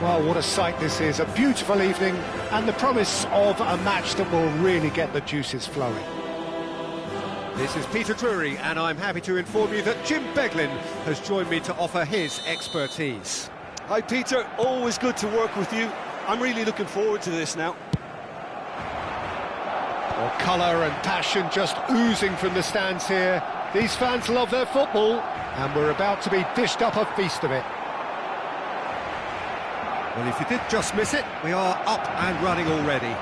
Well, what a sight this is, a beautiful evening and the promise of a match that will really get the juices flowing. This is Peter Drury, and I'm happy to inform you that Jim Beglin has joined me to offer his expertise. Hi Peter, always good to work with you. I'm really looking forward to this now. Well, colour and passion just oozing from the stands here. These fans love their football, and we're about to be dished up a feast of it. Well, if you did just miss it, we are up and running already.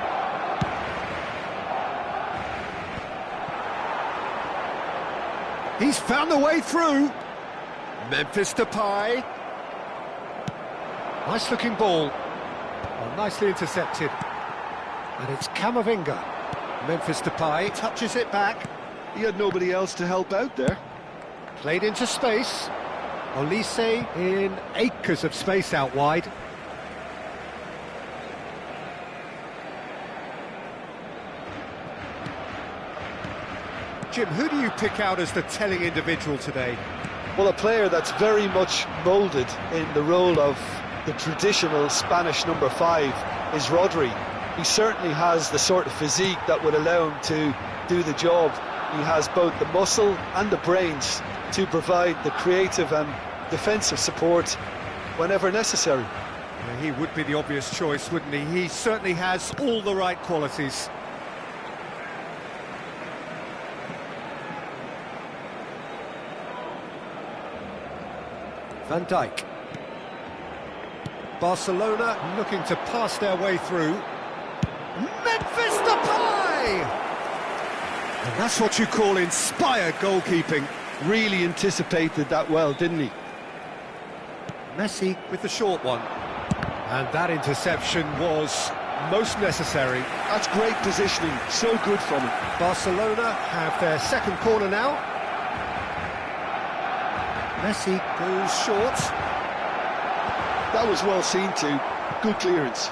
He's found the way through. Memphis Depay. Nice looking ball. Well, nicely intercepted. And it's Camavinga. Memphis Depay touches it back. He had nobody else to help out there. Played into space. Olise in acres of space out wide. Jim, who do you pick out as the telling individual today? Well, a player that's very much moulded in the role of the traditional Spanish number 5 is Rodri. He certainly has the sort of physique that would allow him to do the job. He has both the muscle and the brains to provide the creative and defensive support whenever necessary. Yeah, he would be the obvious choice, wouldn't he? He certainly has all the right qualities. Van Dijk. Barcelona looking to pass their way through. Memphis Depay! And that's what you call inspired goalkeeping. Really anticipated that well, didn't he? Messi with the short one. And that interception was most necessary. That's great positioning, so good from him. Barcelona have their second corner now. Messi goes short. That was well seen too. Good clearance.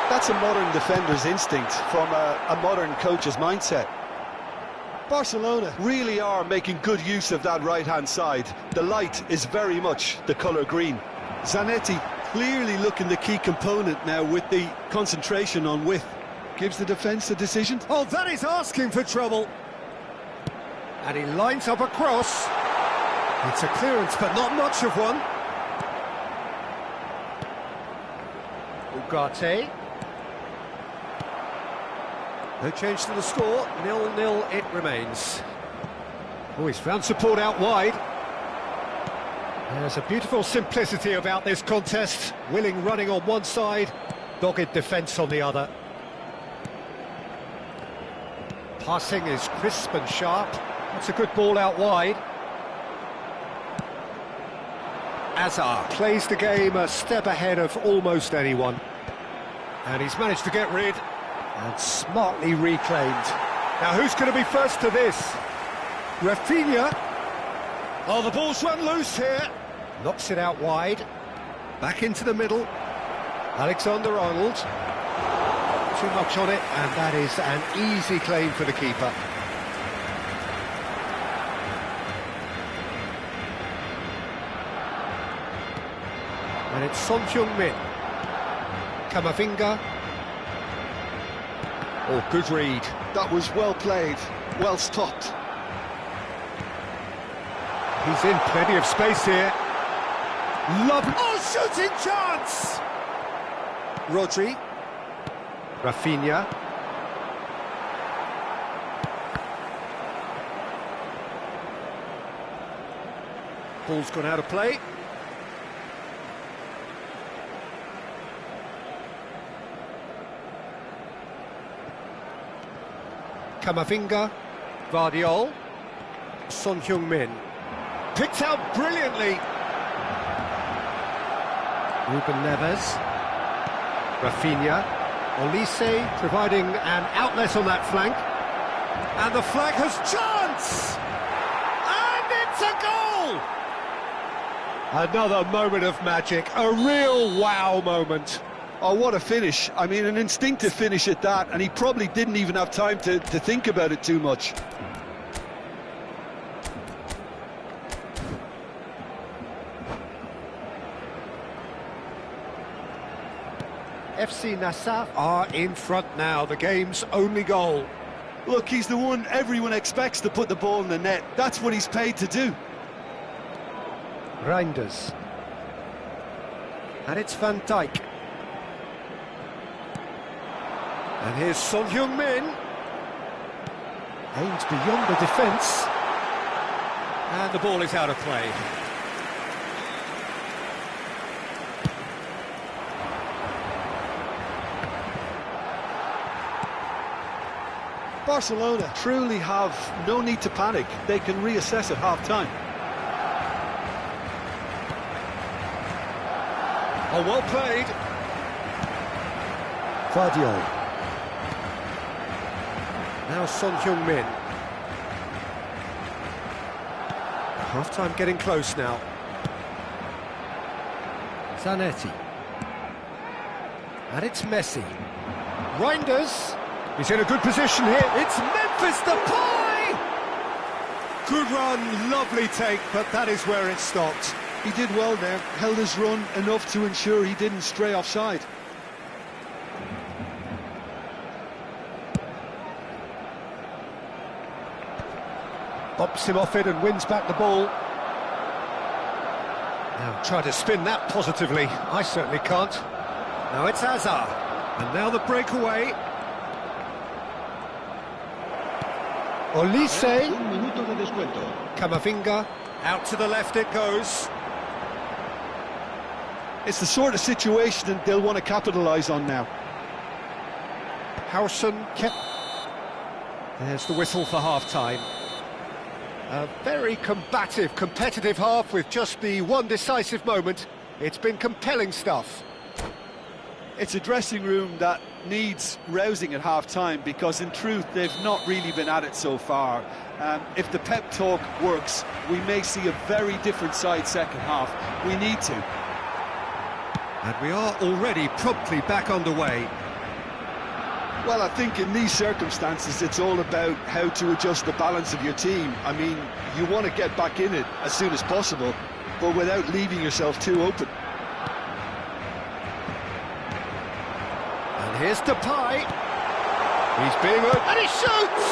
That's a modern defender's instinct from a modern coach's mindset. Barcelona really are making good use of that right-hand side. The light is very much the colour green. Zanetti clearly looking the key component now with the concentration on width. Gives the defence a decision. Oh, that is asking for trouble. And he lines up a cross. It's a clearance, but not much of one. Ugarte. No change to the score, 0-0 it remains. Oh, he's found support out wide. There's a beautiful simplicity about this contest. Willing running on one side, dogged defence on the other. Passing is crisp and sharp. That's a good ball out wide. Hazard plays the game a step ahead of almost anyone. And he's managed to get rid and smartly reclaimed. Now who's going to be first to this? Rafinha. Oh, the ball's run loose here. Knocks it out wide. Back into the middle. Alexander-Arnold. Too much on it, and that is an easy claim for the keeper. And it's Son Heung-min. Camavinga. Oh, good read. That was well played, well stopped. He's in plenty of space here. Oh, shooting chance! Rodri. Rafinha. Ball's gone out of play. Camavinga. Vardiol. Son Heung-min. Picked out brilliantly. Ruben Neves. Rafinha. Olise providing an outlet on that flank. And the flag has chance! And it's a goal! Another moment of magic, a real wow moment. Oh, what a finish. I mean, an instinctive finish at that, and he probably didn't even have time to think about it too much. FC Nassau are in front now, the game's only goal. Look, he's the one everyone expects to put the ball in the net. That's what he's paid to do. Reinders. And it's Van Dijk. And here's Son Heung-min. Aims beyond the defence. And the ball is out of play. Barcelona truly have no need to panic. They can reassess at half-time. Oh, well played. Guardiola. Now Son Heung-min. Half-time getting close now. Zanetti. And it's Messi. Reinders. He's in a good position here. It's Memphis Depay! Good run, lovely take, but that is where it stopped. He did well there, held his run enough to ensure he didn't stray offside. Bops him off it and wins back the ball. Now try to spin that positively. I certainly can't. Now it's Hazard. And now the breakaway. Olise. Camavinga. Out to the left it goes. It's the sort of situation that they'll want to capitalise on now. Howson kept... There's the whistle for half-time. A very combative, competitive half with just the one decisive moment. It's been compelling stuff. It's a dressing room that needs rousing at half-time because, in truth, they've not really been at it so far. If the pep talk works, we may see a very different side second half. We need to. And we are already promptly back underway. Well, I think in these circumstances, it's all about how to adjust the balance of your team. I mean, you want to get back in it as soon as possible, but without leaving yourself too open. And here's Depay. He's being... And he shoots!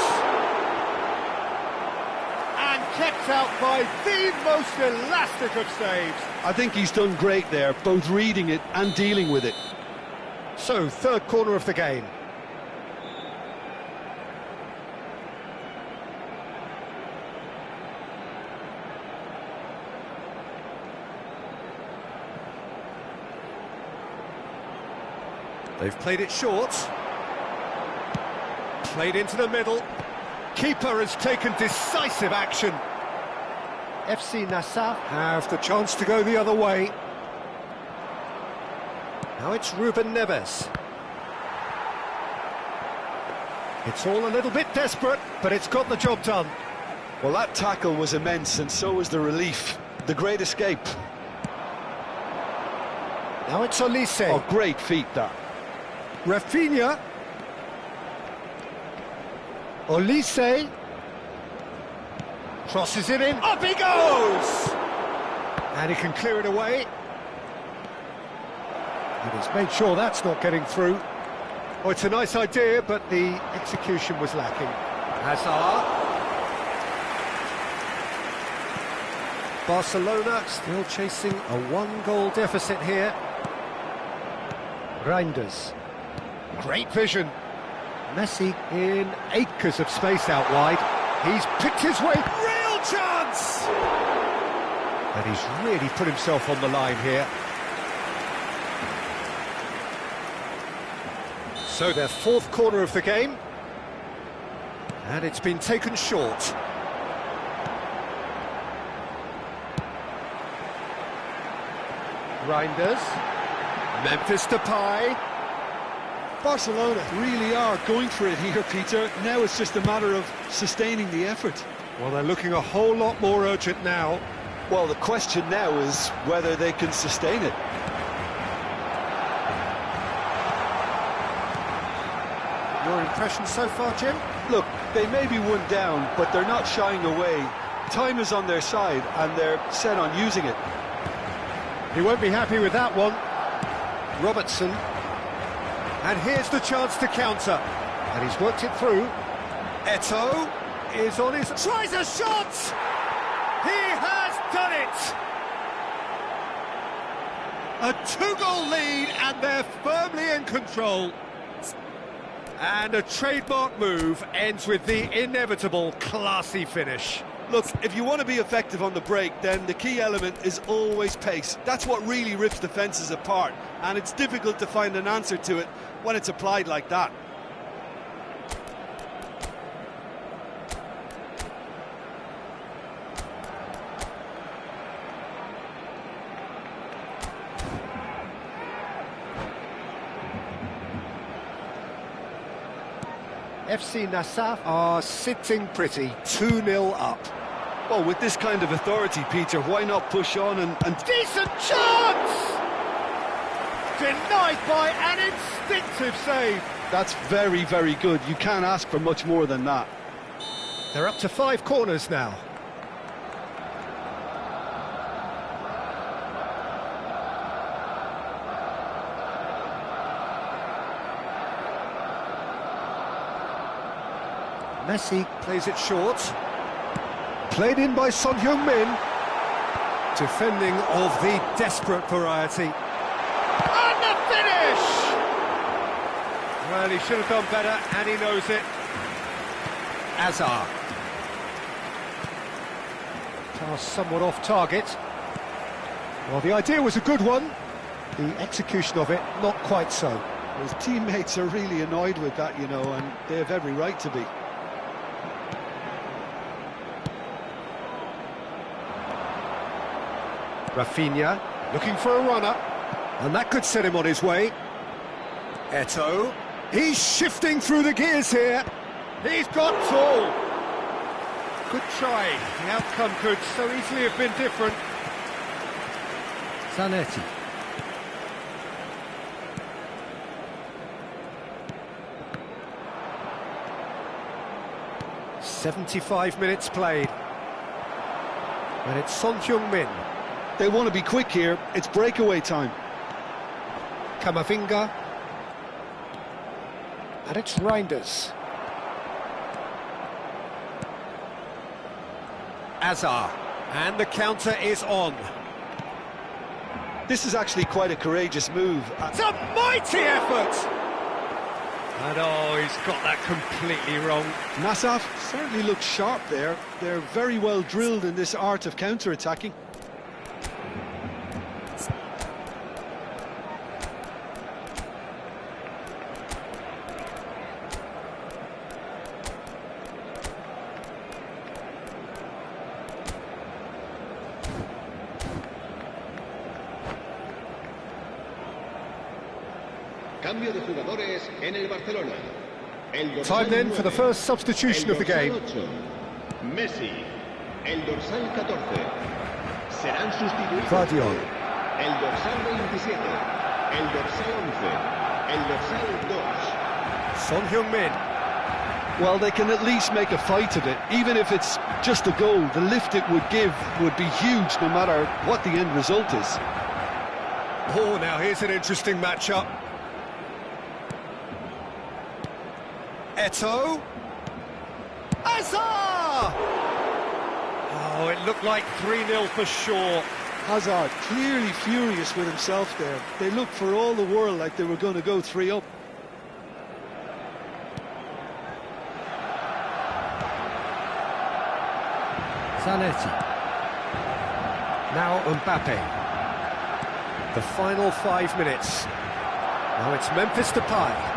And kept out by the most elastic of saves. I think he's done great there, both reading it and dealing with it. So, third corner of the game. They've played it short. Played into the middle. Keeper has taken decisive action. FC Nassau have the chance to go the other way. Now it's Ruben Neves. It's all a little bit desperate, but it's got the job done. Well, that tackle was immense, and so was the relief. The great escape. Now it's Olise. Oh, great feat, that. Rafinha. Olise. Crosses it in. Up he goes! And he can clear it away. And he's made sure that's not getting through. Oh, it's a nice idea, but the execution was lacking. Hazard. Barcelona still chasing a one-goal deficit here. Reinders. Great vision. Messi in acres of space out wide. He's picked his way. Real chance! And he's really put himself on the line here. So their fourth corner of the game. And it's been taken short. Reinders. Memphis Depay. Barcelona really are going for it here, Peter. Now it's just a matter of sustaining the effort. Well, they're looking a whole lot more urgent now. Well, the question now is whether they can sustain it. Your impression so far, Jim? Look, they may be one down, but they're not shying away. Time is on their side, and they're set on using it. He won't be happy with that one. Robertson. And here's the chance to counter. And he's worked it through. Eto'o is on his... Tries a shot! He has done it! A two-goal lead, and they're firmly in control. And a trademark move ends with the inevitable classy finish. Look, if you want to be effective on the break, then the key element is always pace. That's what really rips defences apart, and it's difficult to find an answer to it when it's applied like that. FC Nassaf are sitting pretty, 2-0 up. Well, with this kind of authority, Peter, why not push on and... Decent chance! Denied by an instinctive save. That's very, very good. You can't ask for much more than that. They're up to 5 corners now. Messi plays it short. Played in by Son Heung-min. Defending of the desperate variety. And the finish! Well, he should have done better, and he knows it. Azar. Pass somewhat off target. Well, the idea was a good one. The execution of it, not quite so. His teammates are really annoyed with that, you know, and they have every right to be. Rafinha looking for a runner, and that could set him on his way. Eto'o, he's shifting through the gears here. He's got tall. Good try. The outcome could so easily have been different. Zanetti. "75 minutes played. And it's Son Heung-min. They want to be quick here. It's breakaway time. Kamavinga. And it's Reinders. Azar. And the counter is on. This is actually quite a courageous move. It's a mighty effort! And oh, he's got that completely wrong. Nassaf certainly looks sharp there. They're very well drilled in this art of counter-attacking. Cambio de jugadores en el Barcelona. Time then for the first substitution of the game. Messi, el dorsal 14. Serán sustituidos. Guardiola. El dorsal 27, el dorsal 11, el dorsal 2. Son Heung-min. Well, they can at least make a fight of it. Even if it's just a goal, the lift it would give would be huge no matter what the end result is. Oh, now here's an interesting matchup. Eto'o. Azar! Oh, it looked like 3-0 for sure. Hazard clearly furious with himself there. They looked for all the world like they were going to go 3-up. Zanetti. Now Mbappe. The final 5 minutes. Now it's Memphis Depay.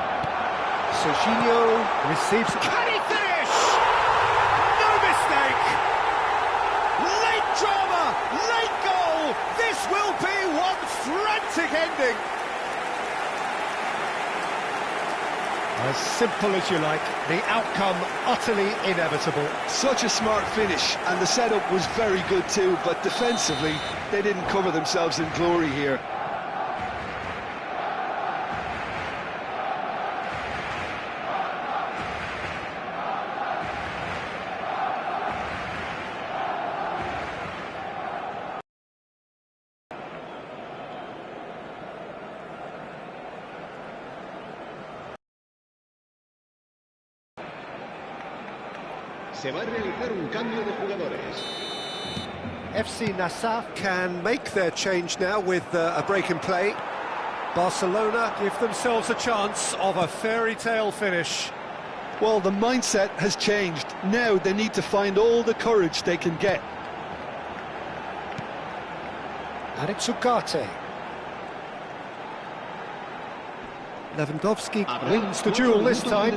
Serginho receives... Can he finish? No mistake! Late drama, late goal! This will be one frantic ending! As simple as you like, the outcome utterly inevitable. Such a smart finish, and the setup was very good too, but defensively, they didn't cover themselves in glory here. Se va a realizar un cambio de jugadores. FC Nassau can make their change now with a break in play. Barcelona give themselves a chance of a fairy tale finish. Well, the mindset has changed. Now they need to find all the courage they can get. And it's Ugarte. Lewandowski wins the duel this time.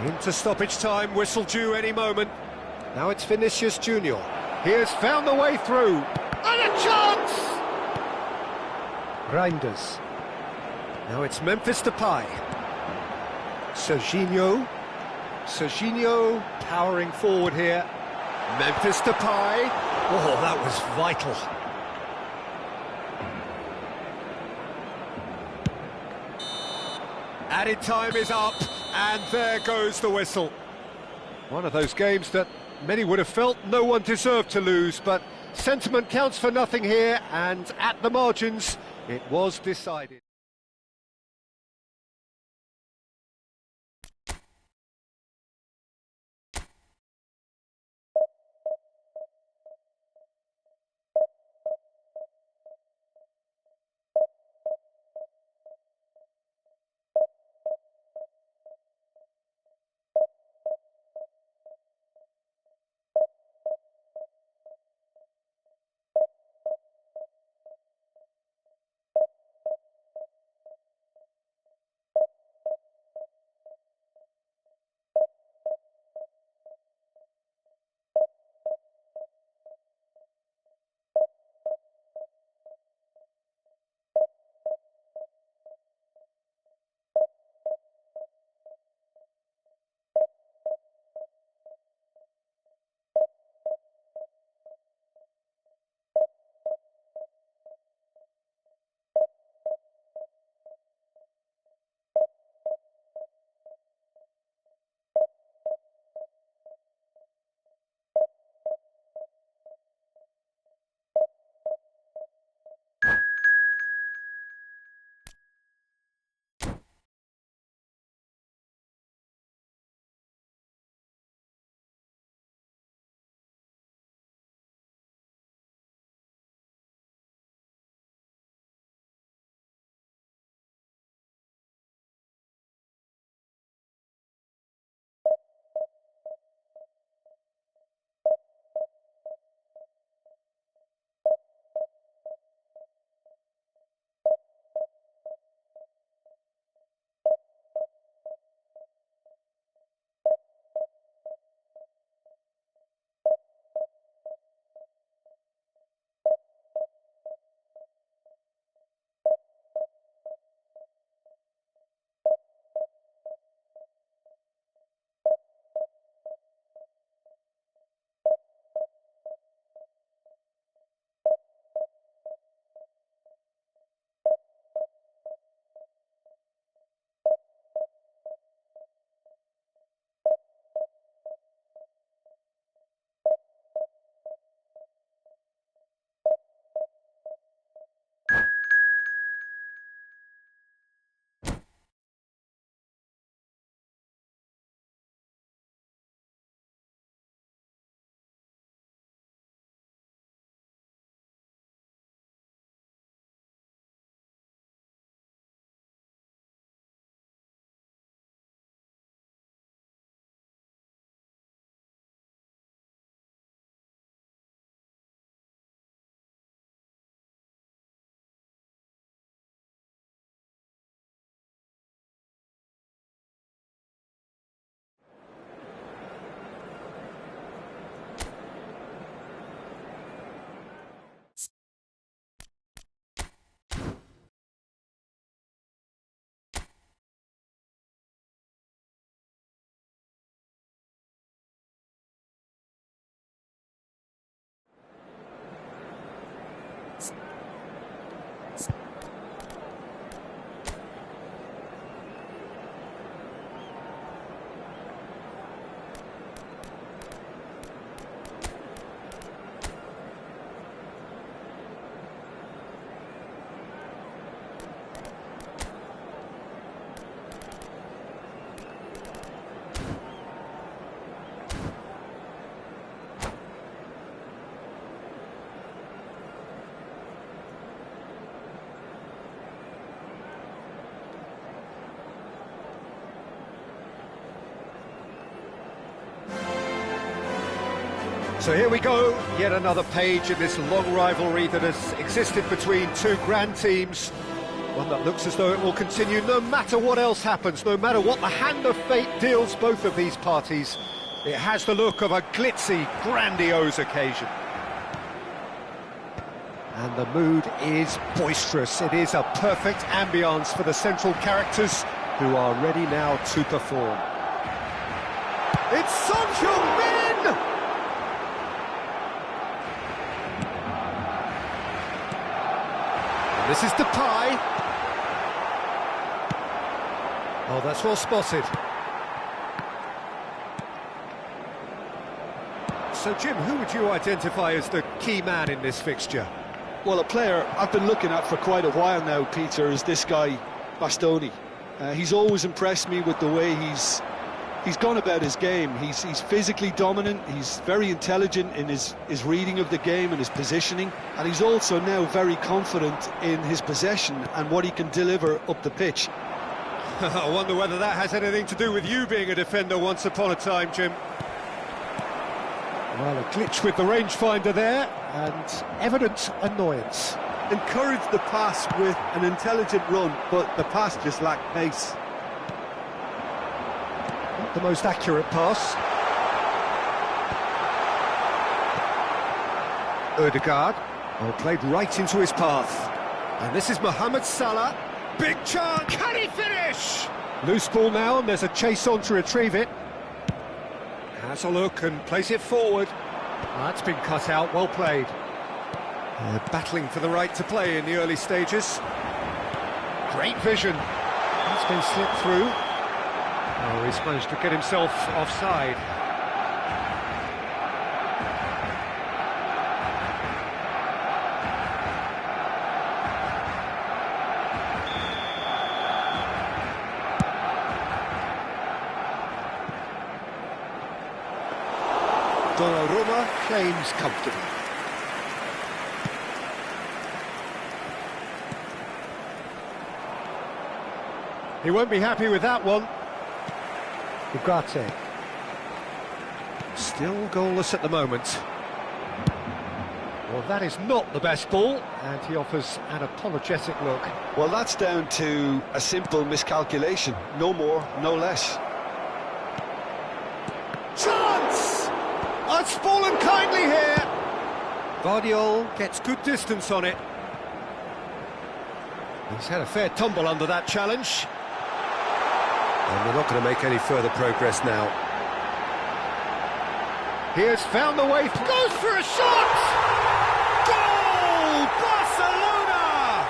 Into stoppage time, whistle due any moment. Now it's Vinicius Junior. He has found the way through. And a chance! Reinders. Now it's Memphis Depay. Serginho. Serginho powering forward here. Memphis Depay. Oh, that was vital. Added time is up, and there goes the whistle. One of those games that many would have felt no one deserved to lose, but sentiment counts for nothing here, and at the margins, it was decided. So here we go, yet another page in this long rivalry that has existed between two grand teams. One that looks as though it will continue no matter what else happens, no matter what the hand of fate deals both of these parties. It has the look of a glitzy, grandiose occasion. And the mood is boisterous. It is a perfect ambience for the central characters who are ready now to perform. It's Son Heung-min! And this is Depay. Oh, that's well spotted. So, Jim, who would you identify as the key man in this fixture? Well, a player I've been looking at for quite a while now, Peter, is this guy, Bastoni. He's always impressed me with the way he's gone about his game. He's physically dominant, he's very intelligent in his reading of the game and his positioning, and he's also now very confident in his possession and what he can deliver up the pitch. I wonder whether that has anything to do with you being a defender once upon a time, Jim. Well, a glitch with the rangefinder there, and evident annoyance. Encouraged the pass with an intelligent run, but the pass just lacked pace. Not the most accurate pass. Ødegaard, well, played right into his path. And this is Mohamed Salah. Big chance! Can he finish? Loose ball now, and there's a chase on to retrieve it. Has a look and plays it forward. That's been cut out, well played. Battling for the right to play in the early stages. Great vision. That's been slipped through. Oh, he's managed to get himself offside. Donnarumma claims comfortably. He won't be happy with that one. Ugarte. Still goalless at the moment. Well, that is not the best ball, and he offers an apologetic look. Well, that's down to a simple miscalculation. No more, no less. Chance! Oh, it's fallen kindly here. Guardiola gets good distance on it. He's had a fair tumble under that challenge. And they're not going to make any further progress now. He has found the way, goes for a shot! Goal! Barcelona!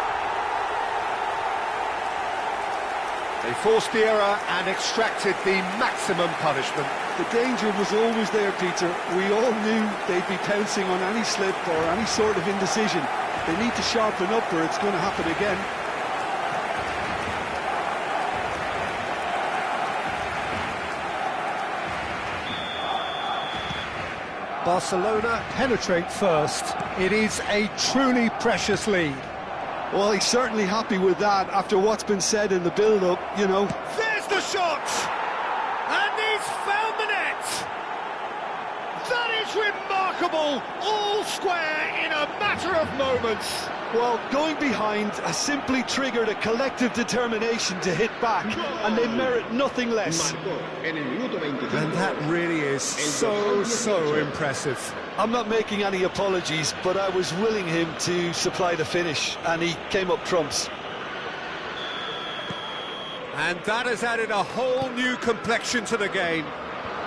They forced the error and extracted the maximum punishment. The danger was always there, Peter. We all knew they'd be pouncing on any slip or any sort of indecision. They need to sharpen up or it's going to happen again. Barcelona penetrate first. It is a truly precious lead. Well, he's certainly happy with that after what's been said in the build-up, you know. There's the shot! And he's found the net! That is remarkable! All square in a matter of moments. Well, going behind has simply triggered a collective determination to hit back, and they merit nothing less. And that really is so impressive. I'm not making any apologies, but I was willing him to supply the finish, and he came up trumps. And that has added a whole new complexion to the game.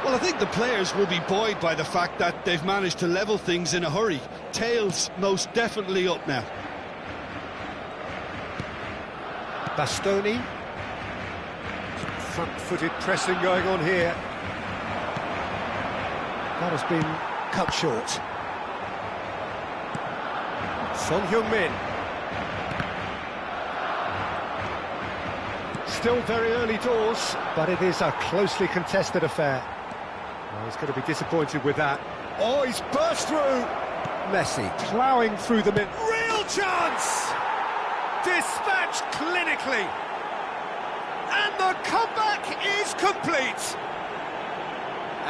Well, I think the players will be buoyed by the fact that they've managed to level things in a hurry. Tails most definitely up now. Bastoni. Front-footed pressing going on here. That has been cut short. Son Heung-min. Still very early doors, but it is a closely contested affair. Oh, he's going to be disappointed with that. Oh, he's burst through! Messi ploughing through the mid. Real chance! Dispatched clinically. And the comeback is complete.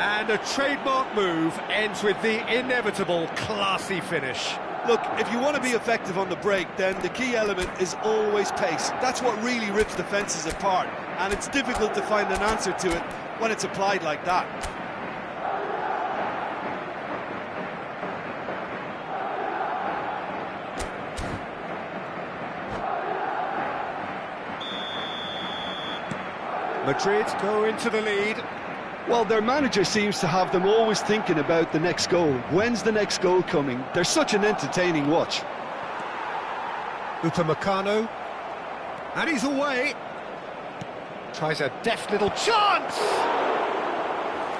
And a trademark move ends with the inevitable classy finish. Look, if you want to be effective on the break, then the key element is always pace. That's what really rips defences apart, and it's difficult to find an answer to it when it's applied like that. Madrid go into the lead. Well, their manager seems to have them always thinking about the next goal. When's the next goal coming? They're such an entertaining watch. Upamecano. And he's away. Tries a deft little chance!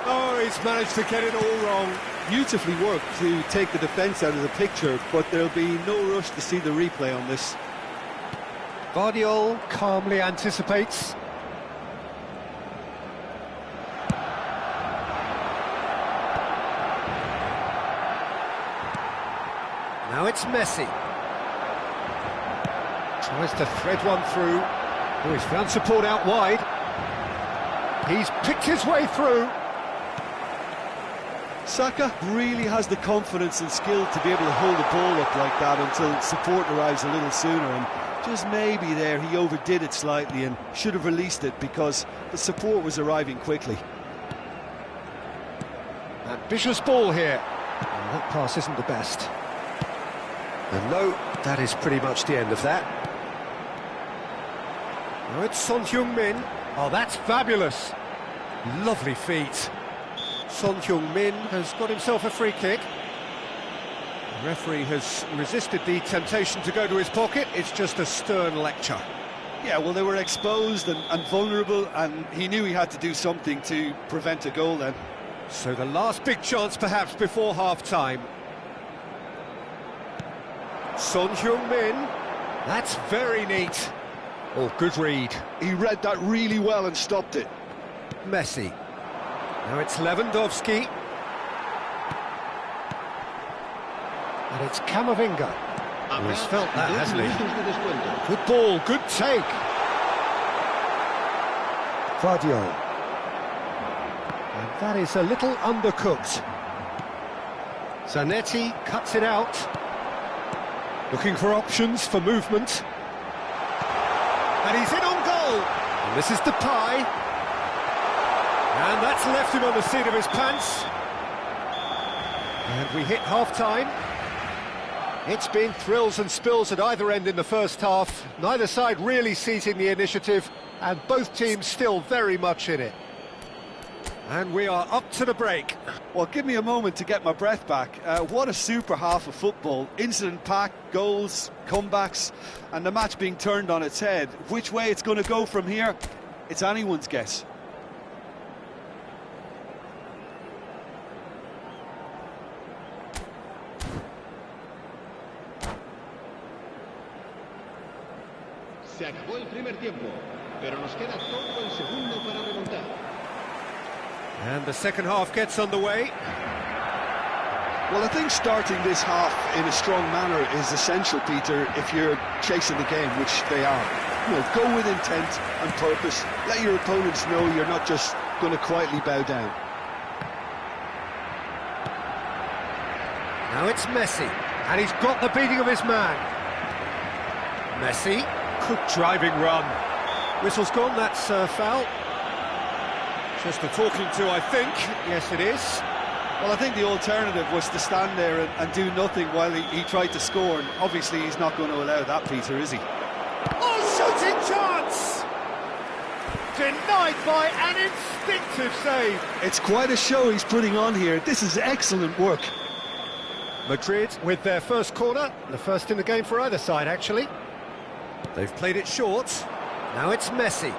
Oh, he's managed to get it all wrong. Beautifully worked to take the defence out of the picture, but there'll be no rush to see the replay on this. Guardiola calmly anticipates. Now it's Messi. Tries to thread one through. Oh, he's found support out wide. He's picked his way through. Saka really has the confidence and skill to be able to hold the ball up like that until support arrives a little sooner, and just maybe there he overdid it slightly and should have released it because the support was arriving quickly. Ambitious ball here. Well, that pass isn't the best. And no, that is pretty much the end of that. Now it's Son Heung-min. Oh, that's fabulous. Lovely feet. Son Heung-min has got himself a free kick. The referee has resisted the temptation to go to his pocket. It's just a stern lecture. Yeah, well, they were exposed and vulnerable, and he knew he had to do something to prevent a goal then. So the last big chance perhaps before half-time. Son Heung-min. That's very neat. Oh, good read. He read that really well and stopped it. Messi. Now it's Lewandowski. And it's Camavinga. Oh, he's felt that, hasn't he? Good ball, good take. Guardiola. And that is a little undercooked. Zanetti cuts it out. Looking for options for movement. And he's in on goal. And this is Depay. And that's left him on the seat of his pants. And we hit half-time. It's been thrills and spills at either end in the first half. Neither side really seizing the initiative, and both teams still very much in it. And we are up to the break. Well, give me a moment to get my breath back. What a super half of football. Incident-packed, goals, comebacks, and the match being turned on its head. Which way it's going to go from here, it's anyone's guess. Se acabó el primer tiempo, pero nos queda todo el segundo para remontar. And the second half gets underway. Well, I think starting this half in a strong manner is essential, Peter, if you're chasing the game, which they are. You know, go with intent and purpose. Let your opponents know you're not just going to quietly bow down. Now it's Messi, and he's got the beating of his man. Messi, good driving run. Whistle's gone, that's foul. Just a talking to, I think. Yes, it is. Well, I think the alternative was to stand there and do nothing while he tried to score, and obviously he's not going to allow that, Peter, is he? Oh, shooting chance! Denied by an instinctive save. It's quite a show he's putting on here. This is excellent work. Madrid with their first corner, the first in the game for either side, actually. They've played it short. Now it's Messi.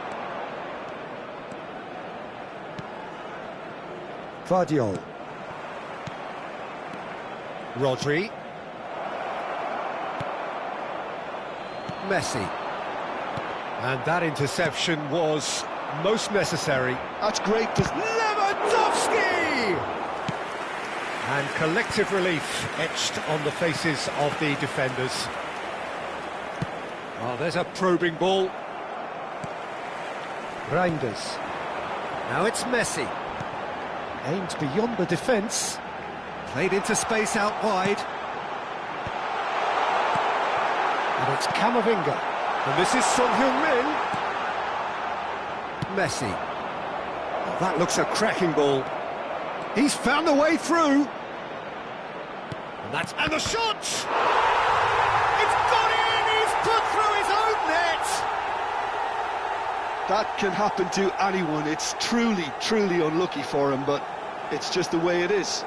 Guardiola. Rodri. Messi. And that interception was most necessary. That's great. Lewandowski! And collective relief etched on the faces of the defenders. Oh, there's a probing ball. Reinders. Now it's Messi. Aimed beyond the defence. Played into space out wide. And it's Camavinga. And this is Son Heung-min. Messi. Oh, that looks a cracking ball. He's found the way through. And the shot! It's gone in! He's put through his own net! That can happen to anyone. It's truly, truly unlucky for him, but it's just the way it is.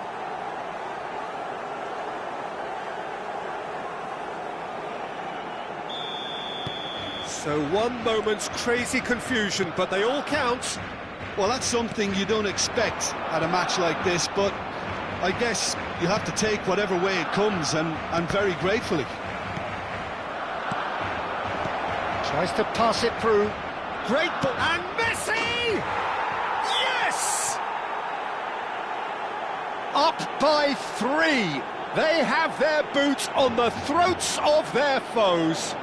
So one moment's crazy confusion, but they all count. Well, that's something you don't expect at a match like this, but I guess you have to take whatever way it comes, and very gratefully. Tries to pass it through. Great ball. And Messi! Yes! Up by 3. They have their boots on the throats of their foes.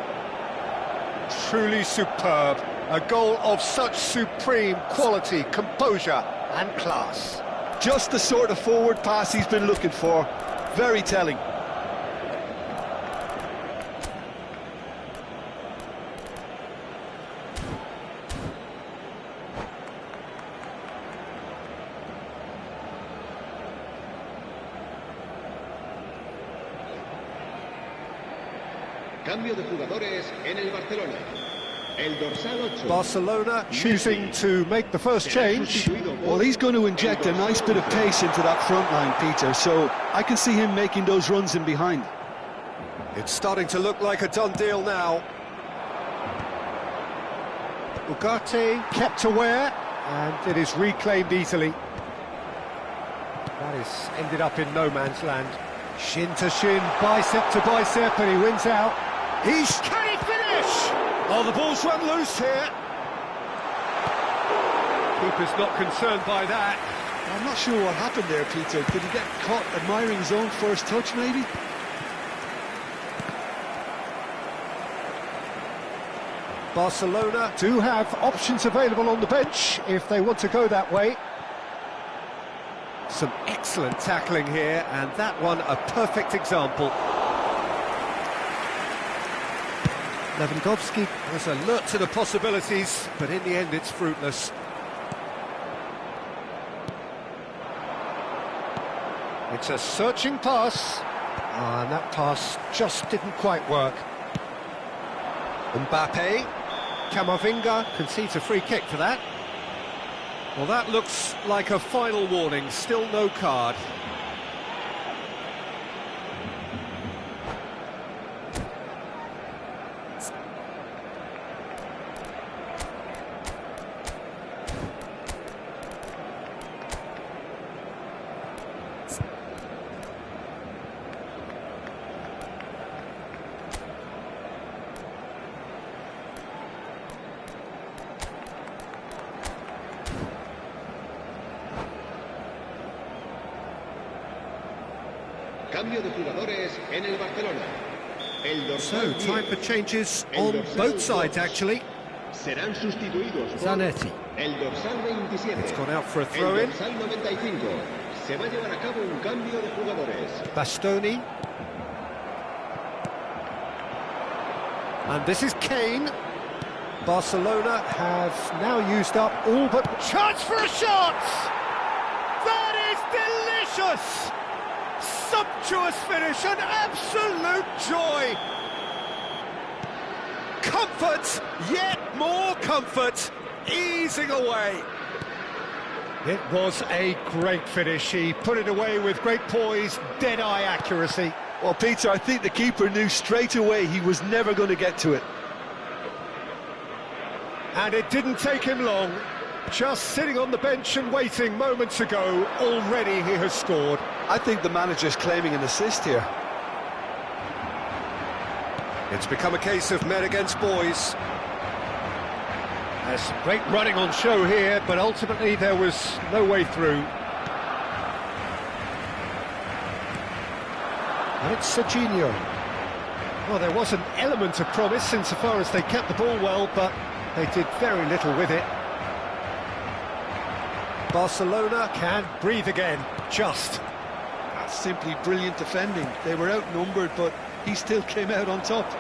Truly superb. A goal of such supreme quality, composure and class. Just the sort of forward pass he's been looking for. Very telling. Cambio de jugadores en el Barcelona. El dorsal 8. Barcelona choosing to make the first change. Well, he's going to inject a nice bit of pace into that front line, Peter, so I can see him making those runs in behind. It's starting to look like a done deal now. Ugarte kept aware, and it is reclaimed easily. That is ended up in no man's land. Shin to shin, bicep to bicep, and he wins out. Can he finish? Oh, the ball's run loose here. Keeper's not concerned by that. I'm not sure what happened there, Peter. Did he get caught admiring his own first touch, maybe? Barcelona do have options available on the bench if they want to go that way. Some excellent tackling here, and that one a perfect example. Lewandowski was alert to the possibilities, but in the end it's fruitless. It's a searching pass, and that pass just didn't quite work. Mbappe, Camavinga concedes a free kick for that. Well, that looks like a final warning, still no card. Cambio de jugadores en el Barcelona. El So, dorsal time for changes on both sides, actually. Serán sustituidos por Zanetti. el dorsal 27. It's gone out for a El throw-in. dorsal 95. Se va a llevar a cabo un cambio de jugadores. Bastoni. And this is Kane. Barcelona have now used up all but... Chance for a shot! That is delicious! Sumptuous finish, an absolute joy! Comfort, yet more comfort, easing away. It was a great finish. He put it away with great poise, dead-eye accuracy. Well, Peter, I think the keeper knew straight away he was never going to get to it. And it didn't take him long. Just sitting on the bench and waiting moments ago, already he has scored. I think the manager's claiming an assist here. It's become a case of men against boys. There's great running on show here, but ultimately there was no way through. And it's Serginho. Well, there was an element of promise insofar as they kept the ball well, but they did very little with it. Barcelona can breathe again, just. That's simply brilliant defending. They were outnumbered, but he still came out on top.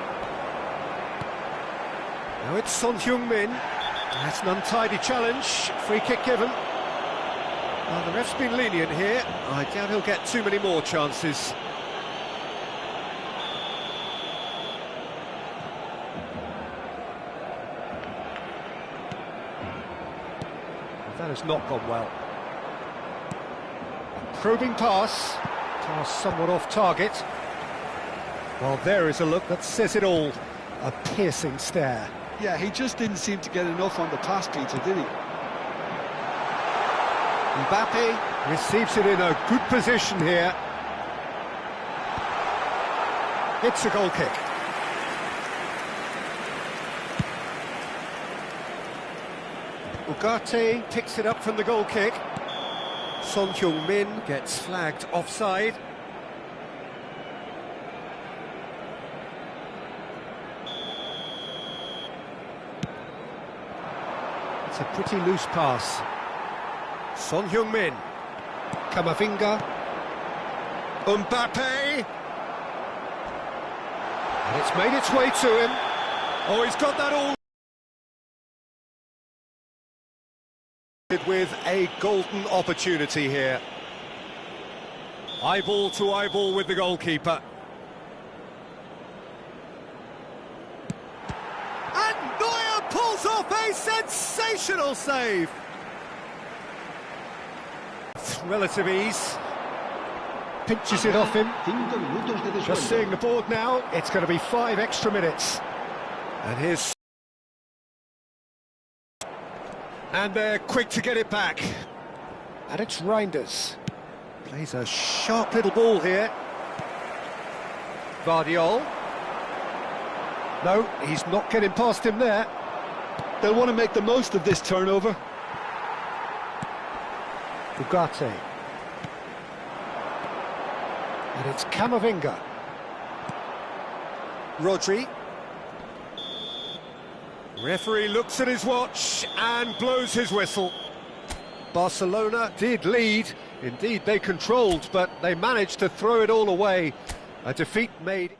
Now it's Son Heung-min. That's an untidy challenge. Free kick given. Well, the ref's been lenient here. I doubt he'll get too many more chances. That has not gone well. A probing pass. Pass somewhat off target. Well, there is a look that says it all. A piercing stare. Yeah, he just didn't seem to get enough on the pass, Peter, did he? Mbappe receives it in a good position here. It's a goal kick. Ugarte picks it up from the goal kick. Son Heung-min gets flagged offside. It's a pretty loose pass. Son Heung-min. Camavinga. Mbappe. And it's made its way to him. Oh, he's got that all. With a golden opportunity here. Eyeball to eyeball with the goalkeeper. And Neuer pulls off a sensational save. Relative ease. Pinches it off him. Just seeing the board now, it's going to be 5 extra minutes. And here's... And they're quick to get it back. And it's Reinders. Plays a sharp little ball here. Vardiol. No, he's not getting past him there. They'll want to make the most of this turnover. Ugarte. And it's Camavinga. Rodri. Referee looks at his watch and blows his whistle. Barcelona did lead. Indeed, they controlled, but they managed to throw it all away. A defeat made...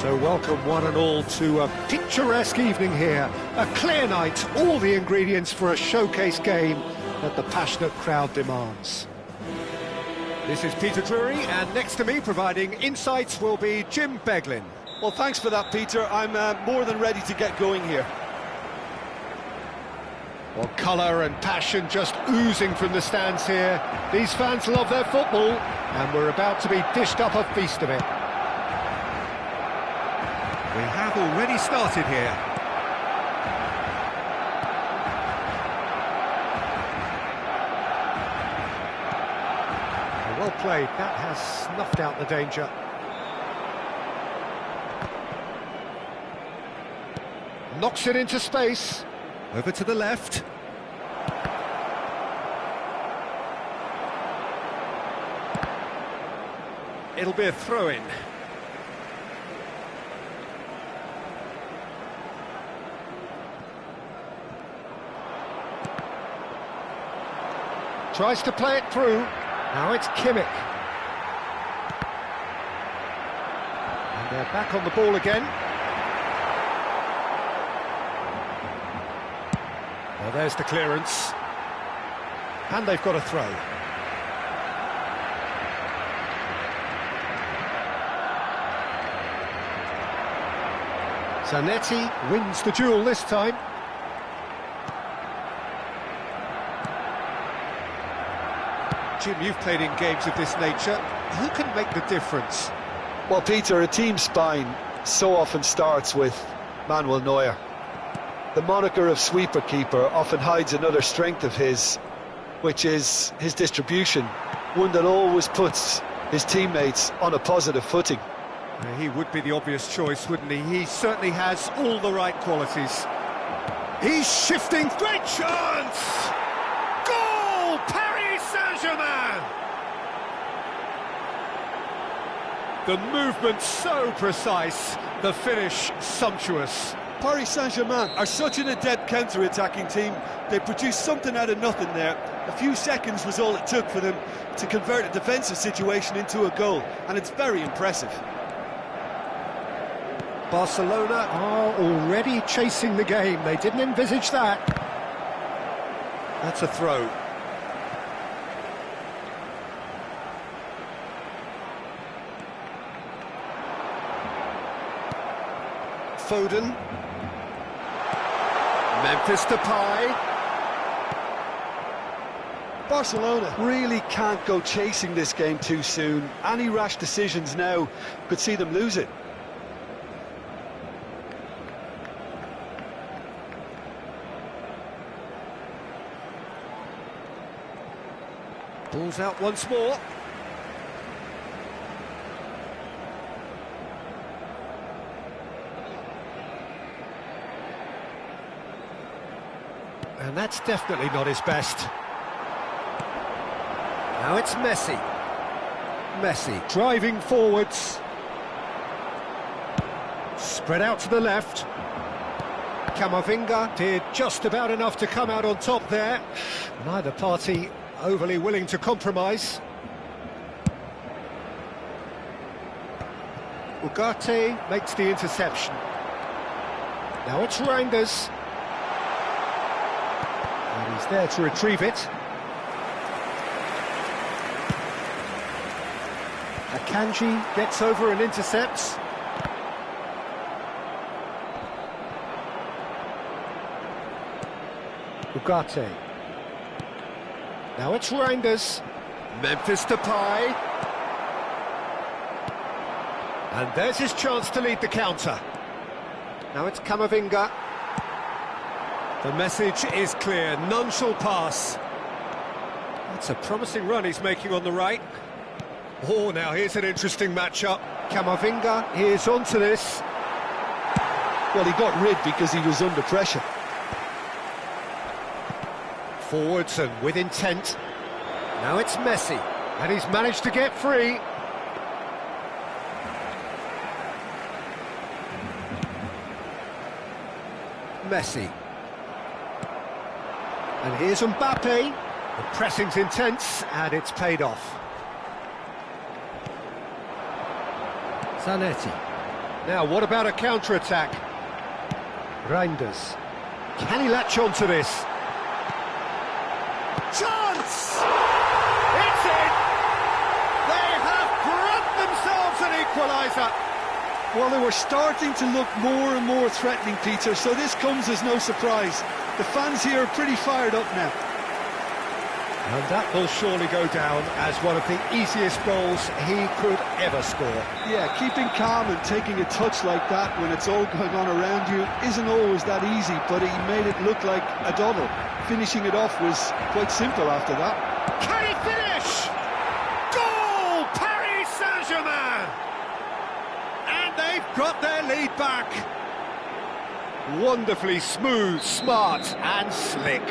So welcome one and all to a picturesque evening here. A clear night, all the ingredients for a showcase game that the passionate crowd demands. This is Peter Drury, and next to me providing insights will be Jim Beglin. Well, thanks for that, Peter. I'm more than ready to get going here. Well, colour and passion just oozing from the stands here. These fans love their football, and we're about to be dished up a feast of it. We have already started here. Well played, that has snuffed out the danger. Knocks it into space. Over to the left. It'll be a throw-in. Tries to play it through. Now it's Kimmich. And they're back on the ball again. Well, there's the clearance. And they've got a throw. Zanetti wins the duel this time. Jim, you've played in games of this nature. Who can make the difference? Well, Peter, a team spine so often starts with Manuel Neuer. The moniker of sweeper keeper often hides another strength of his, which is his distribution, one that always puts his teammates on a positive footing. He would be the obvious choice, wouldn't he? He certainly has all the right qualities. He's shifting, great chance! Goal! Paris Saint-Germain! The movement so precise, the finish sumptuous. Paris Saint-Germain are such an adept counter-attacking team. They produced something out of nothing there. A few seconds was all it took for them to convert a defensive situation into a goal, and it's very impressive. Barcelona are already chasing the game. They didn't envisage that. That's a throw. Foden. Memphis Depay. Barcelona really can't go chasing this game too soon. Any rash decisions now could see them lose it. Ball's out once more. And that's definitely not his best. Now it's Messi. Messi driving forwards. Spread out to the left. Camavinga did just about enough to come out on top there. Neither party overly willing to compromise. Ugarte makes the interception. Now it's Reinders. And he's there to retrieve it. Akanji gets over and intercepts. Ugarte. Now it's Reinders. Memphis Depay. And there's his chance to lead the counter. Now it's Camavinga. The message is clear, none shall pass. That's a promising run he's making on the right. Oh, now here's an interesting matchup. Camavinga is onto this. Well, he got rid because he was under pressure. Forwards and with intent. Now it's Messi, and he's managed to get free. Messi. And here's Mbappe. The pressing's intense, and it's paid off. Zanetti. Now, what about a counter-attack? Reinders. Can he latch on to this? Chance! It's in! They have brought themselves an equaliser! Well, they were starting to look more and more threatening, Peter, so this comes as no surprise. The fans here are pretty fired up now. And that will surely go down as one of the easiest goals he could ever score. Yeah, keeping calm and taking a touch like that when it's all going on around you isn't always that easy, but he made it look like a doddle. Finishing it off was quite simple after that. Can he finish? Goal! Paris Saint-Germain! And they've got their lead back. Wonderfully smooth, smart and slick.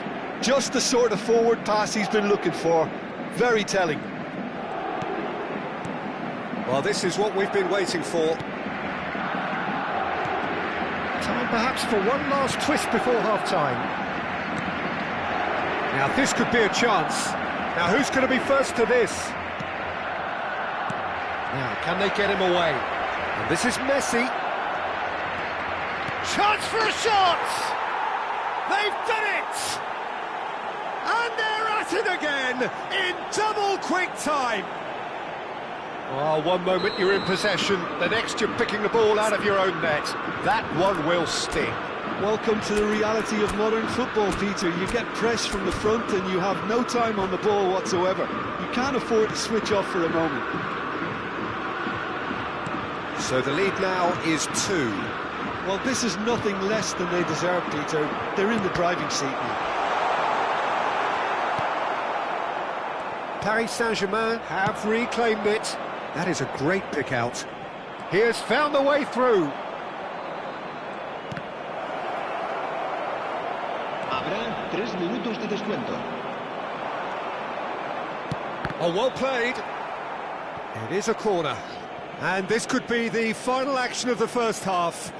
Just the sort of forward pass he's been looking for. Very telling. Well, this is what we've been waiting for. Time perhaps for one last twist before half-time. Now, this could be a chance. Now, who's going to be first to this? Now, can they get him away? And this is Messi. Chance for a shot! They've done it! And they're at it again, in double quick time. Oh, one moment you're in possession, the next you're picking the ball out of your own net. That one will sting. Welcome to the reality of modern football, Peter. You get pressed from the front and you have no time on the ball whatsoever. You can't afford to switch off for a moment. So the lead now is 2. Well, this is nothing less than they deserve, Peter. They're in the driving seat now. Paris Saint-Germain have reclaimed it. That is a great pick out. He has found the way through. Habrá 3 minutos de descuento. Oh, well played. It is a corner. And this could be the final action of the first half.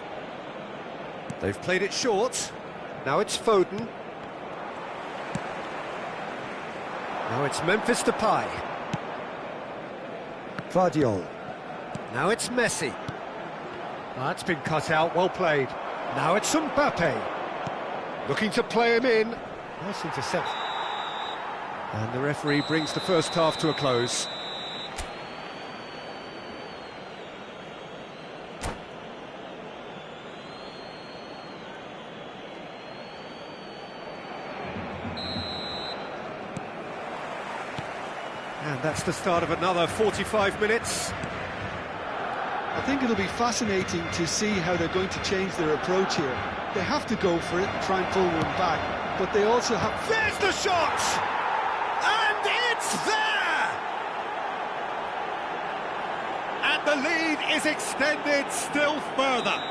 They've played it short. Now it's Foden. Now it's Memphis Depay. Vardiol. Now it's Messi. That's been cut out, well played. Now it's Mbappe. Looking to play him in. Nice intercept. And the referee brings the first half to a close. And that's the start of another 45 minutes. I think it'll be fascinating to see how they're going to change their approach here. They have to go for it and try and pull one back, but they also have... There's the shot! And it's there! And the lead is extended still further.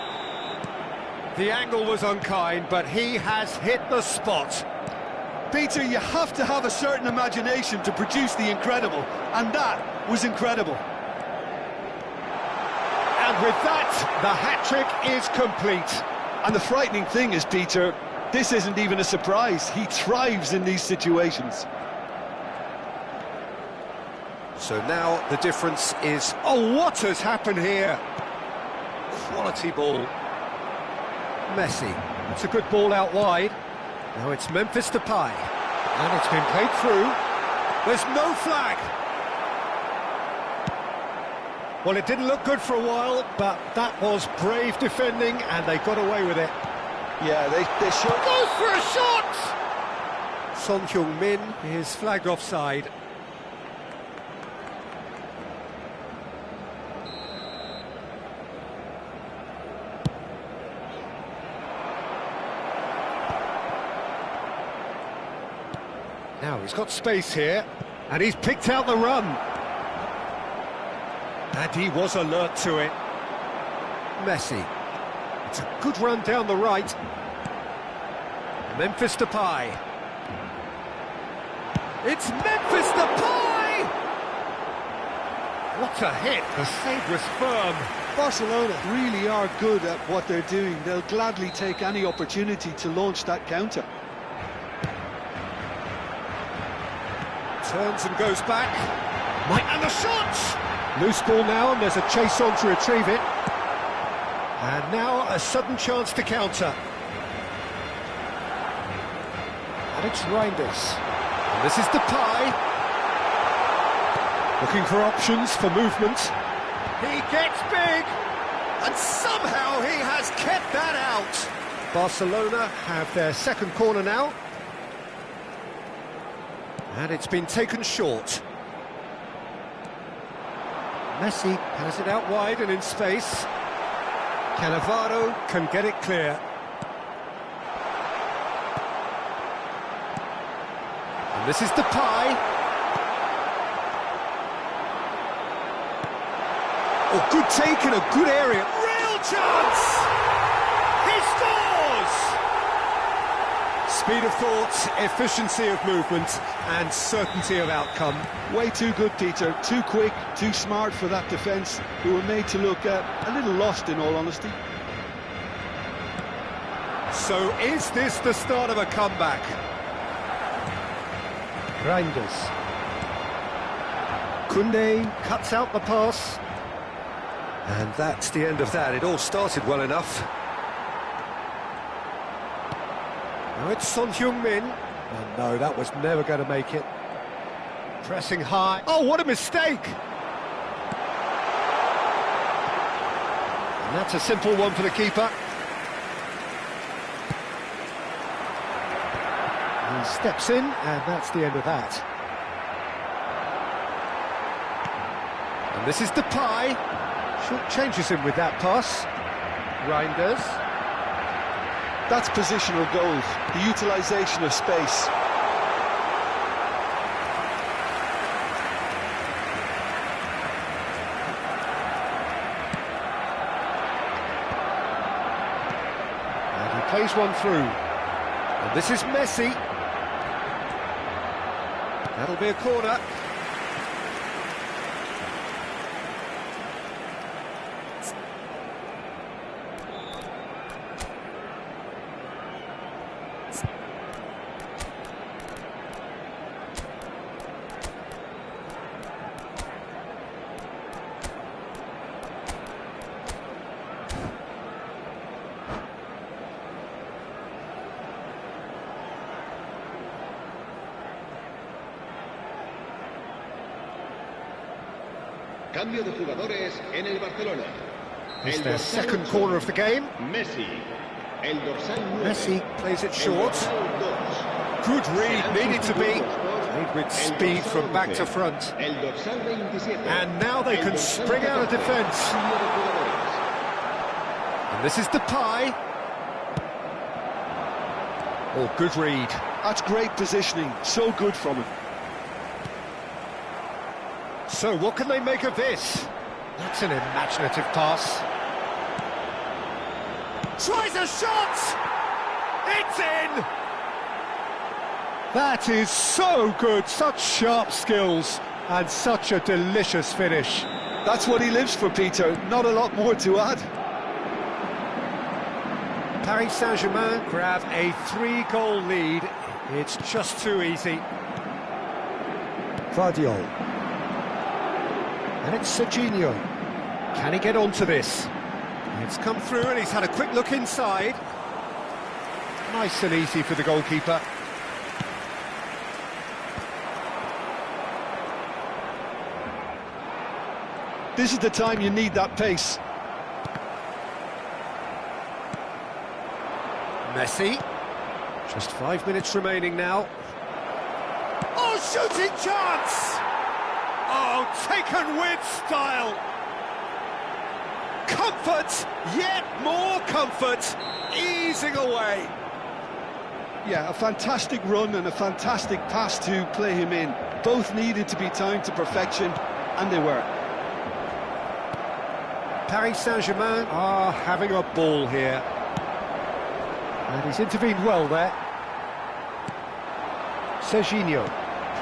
The angle was unkind, but he has hit the spot. Peter, you have to have a certain imagination to produce the incredible, and that was incredible. And with that, the hat-trick is complete. And the frightening thing is, Peter, this isn't even a surprise. He thrives in these situations. So now the difference is... Oh, what has happened here? Quality ball. Messi. It's a good ball out wide. Now it's Memphis Depay. And it's been played through. There's no flag. Well, it didn't look good for a while, but that was brave defending, and they got away with it. Yeah, they should... Goes for a shot! Son Heung-min is flagged offside. Now he's got space here, and he's picked out the run. And he was alert to it. Messi. It's a good run down the right. Memphis Depay. It's Memphis Depay! What a hit. The save was firm. Barcelona really are good at what they're doing. They'll gladly take any opportunity to launch that counter. Turns and goes back. And the shot! Loose ball now, and there's a chase on to retrieve it. And now a sudden chance to counter. And it's Reinders. And this is Depay. Looking for options for movement. He gets big, and somehow he has kept that out. Barcelona have their second corner now. And it's been taken short. Messi has it out wide and in space. Cannavaro can get it clear. And this is Depay. Oh, good take in a good area. Real chance! He scores! Speed of thought, efficiency of movement, and certainty of outcome. Way too good, Peter. Too quick, too smart for that defence, who were made to look a little lost, in all honesty. So is this the start of a comeback? Reinders. Koundé cuts out the pass. And that's the end of that. It all started well enough. Now it's Son Heung-min. Oh no, that was never going to make it. Pressing high. Oh, what a mistake! And that's a simple one for the keeper. He steps in, and that's the end of that. And this is Depay. Short changes him with that pass. Reinders. That's positional goals, the utilisation of space. And he plays one through. And this is Messi. That'll be a corner. Cambio de jugadores en el Barcelona. It's their second corner of the game. Messi. El dorsal 9. Messi plays it short. Good read, needed to be. Played with speed from back to front. El dorsal 27. And now they can spring out of defence. And this is Depay. Oh, good read. That's great positioning, so good from him. So what can they make of this? That's an imaginative pass. Tries a shot! It's in! That is so good, such sharp skills and such a delicious finish. That's what he lives for, Peter, not a lot more to add. Paris Saint-Germain grab a 3-goal lead. It's just too easy. Vardiol. And it's Serginho. Can he get onto this? It's come through and he's had a quick look inside. Nice and easy for the goalkeeper. This is the time you need that pace. Messi. Just 5 minutes remaining now. Oh, shooting chance! Oh, taken with style. Comfort, yet more comfort, easing away. Yeah, a fantastic run and a fantastic pass to play him in. Both needed to be timed to perfection, and they were. Paris Saint-Germain are having a ball here. And he's intervened well there. Serginho,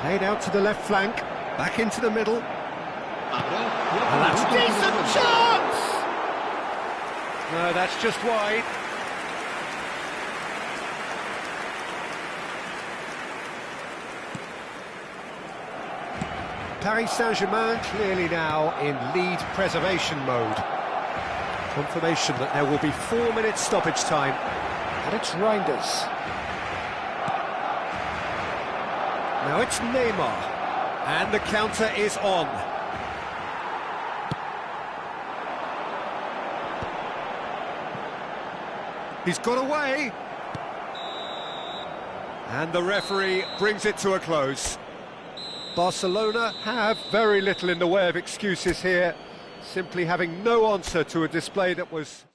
played out to the left flank, back into the middle. And that's a decent chance! No, that's just wide. Paris Saint-Germain clearly now in lead preservation mode. Confirmation that there will be 4 minutes stoppage time. And it's Reinders. Now it's Neymar. And the counter is on. He's got away. And the referee brings it to a close. Barcelona have very little in the way of excuses here, simply having no answer to a display that was...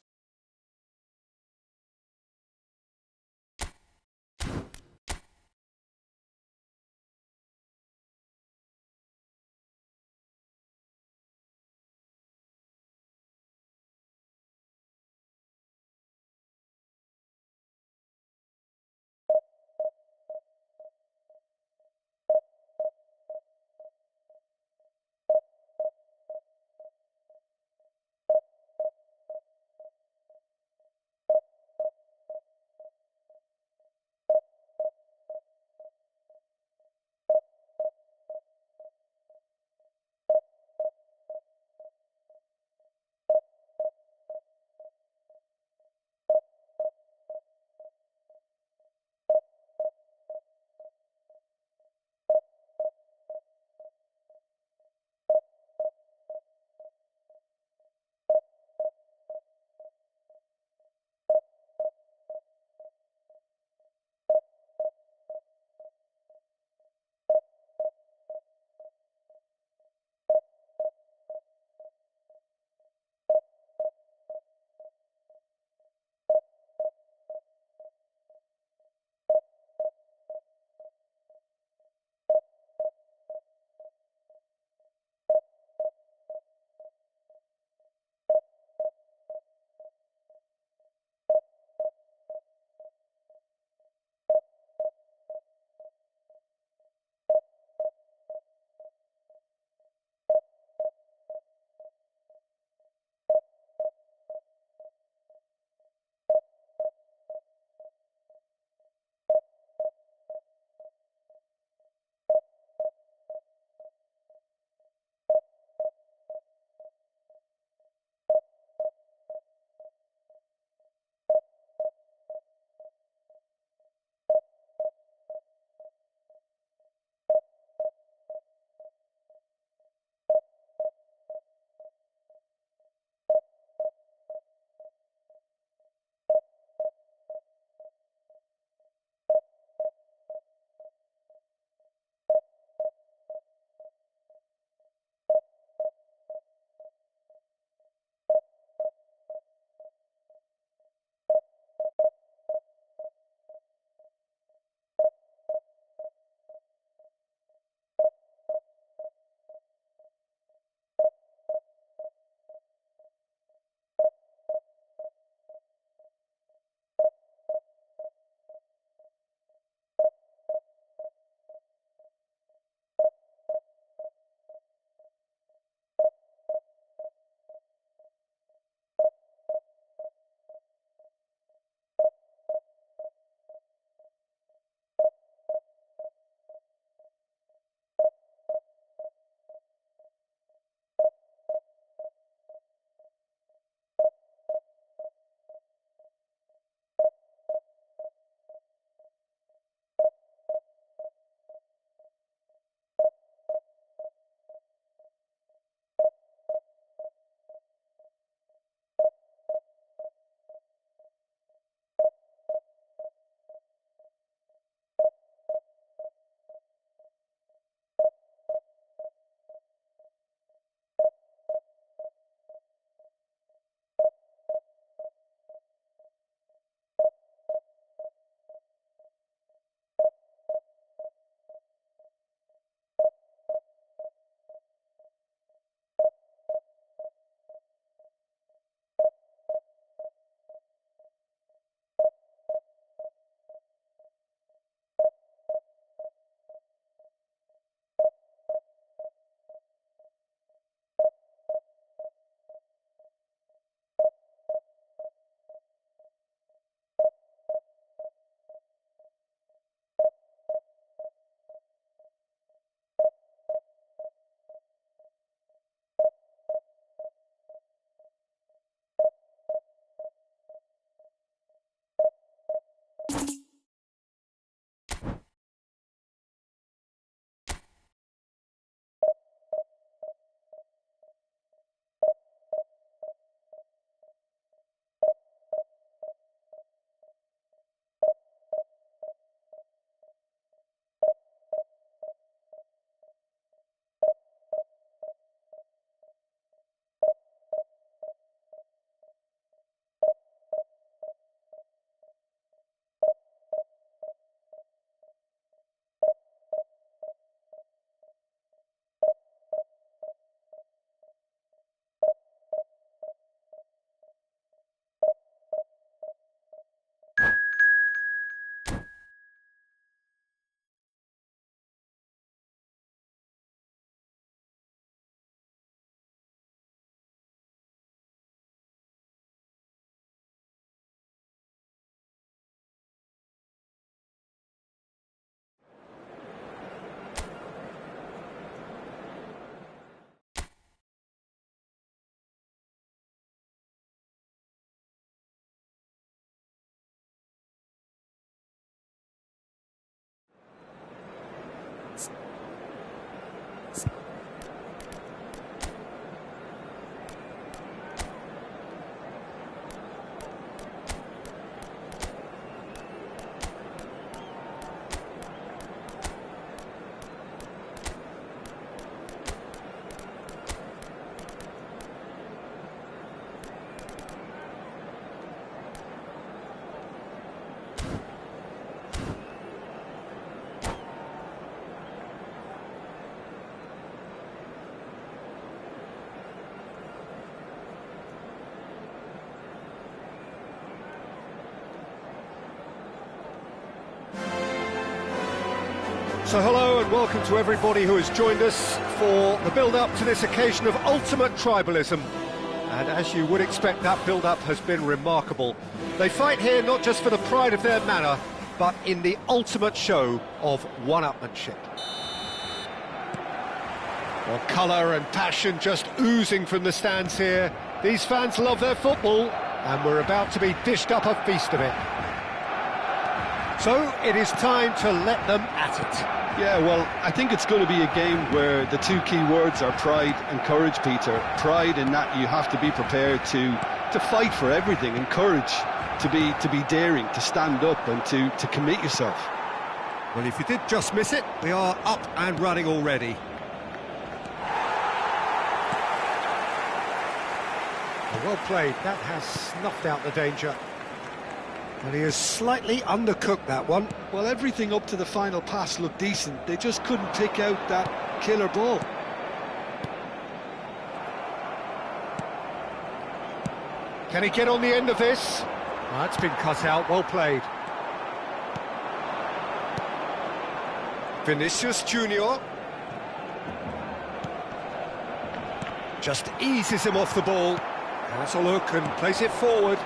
So hello and welcome to everybody who has joined us for the build-up to this occasion of ultimate tribalism. And as you would expect, that build-up has been remarkable. They fight here not just for the pride of their manor, but in the ultimate show of one-upmanship. Well, colour and passion just oozing from the stands here. These fans love their football, and we're about to be dished up a feast of it. So it is time to let them at it. Yeah, well, I think it's going to be a game where the two key words are pride and courage, Peter. Pride in that you have to be prepared to fight for everything, and courage to be daring, to stand up and to commit yourself. Well, if you did just miss it, we are up and running already. Well played, that has snuffed out the danger. And he has slightly undercooked that one. Well, everything up to the final pass looked decent. They just couldn't pick out that killer ball. Can he get on the end of this? Oh, that's been cut out, well played. Vinicius Junior. Just eases him off the ball. Has a look and plays it forward.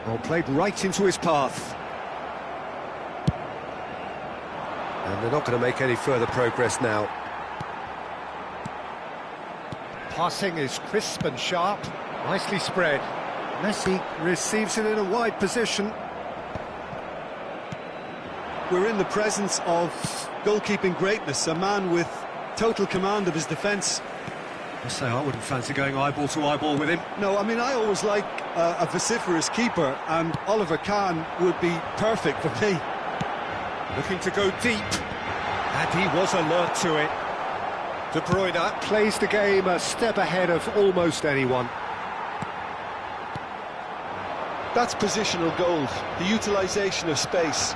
Well, played right into his path. And they're not going to make any further progress now. Passing is crisp and sharp, nicely spread. Messi receives it in a wide position. We're in the presence of goalkeeping greatness, a man with total command of his defence. I say I wouldn't fancy going eyeball to eyeball with him. No, I mean, I always like a vociferous keeper, and Oliver Kahn would be perfect for me. Looking to go deep, and he was alert to it. De Bruyne plays the game a step ahead of almost anyone. That's positional gold, the utilisation of space.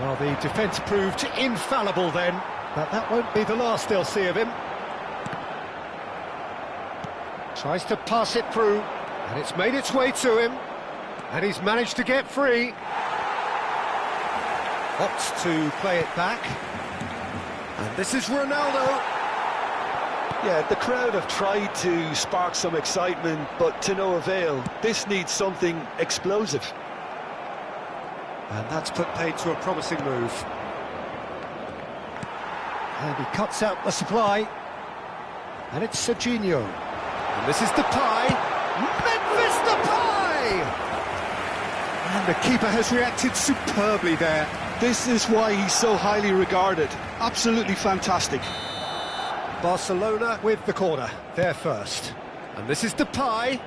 Well, the defence proved infallible then, but that won't be the last they'll see of him. Tries to pass it through, and it's made its way to him, and he's managed to get free. Opts to play it back, and this is Ronaldo. Yeah, the crowd have tried to spark some excitement, but to no avail. This needs something explosive. And that's put paid to a promising move. And he cuts out the supply, and it's Serginho. And this is Depay. Memphis Depay! And the keeper has reacted superbly there. This is why he's so highly regarded. Absolutely fantastic. Barcelona with the corner, they're first. And this is Depay.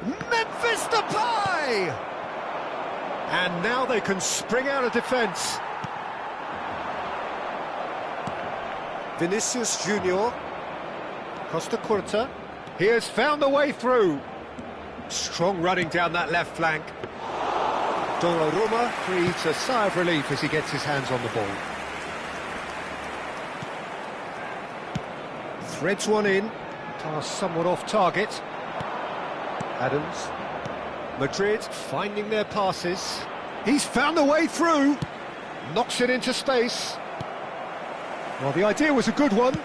Memphis Depay! And now they can spring out of defence. Vinicius Junior. YRPOWERTA. He has found a way through. Strong running down that left flank. Donnarumma breathes a sigh of relief as he gets his hands on the ball. Threads one in. Pass somewhat off target. Adams. Madrid finding their passes. He's found a way through. Knocks it into space. Well, the idea was a good one.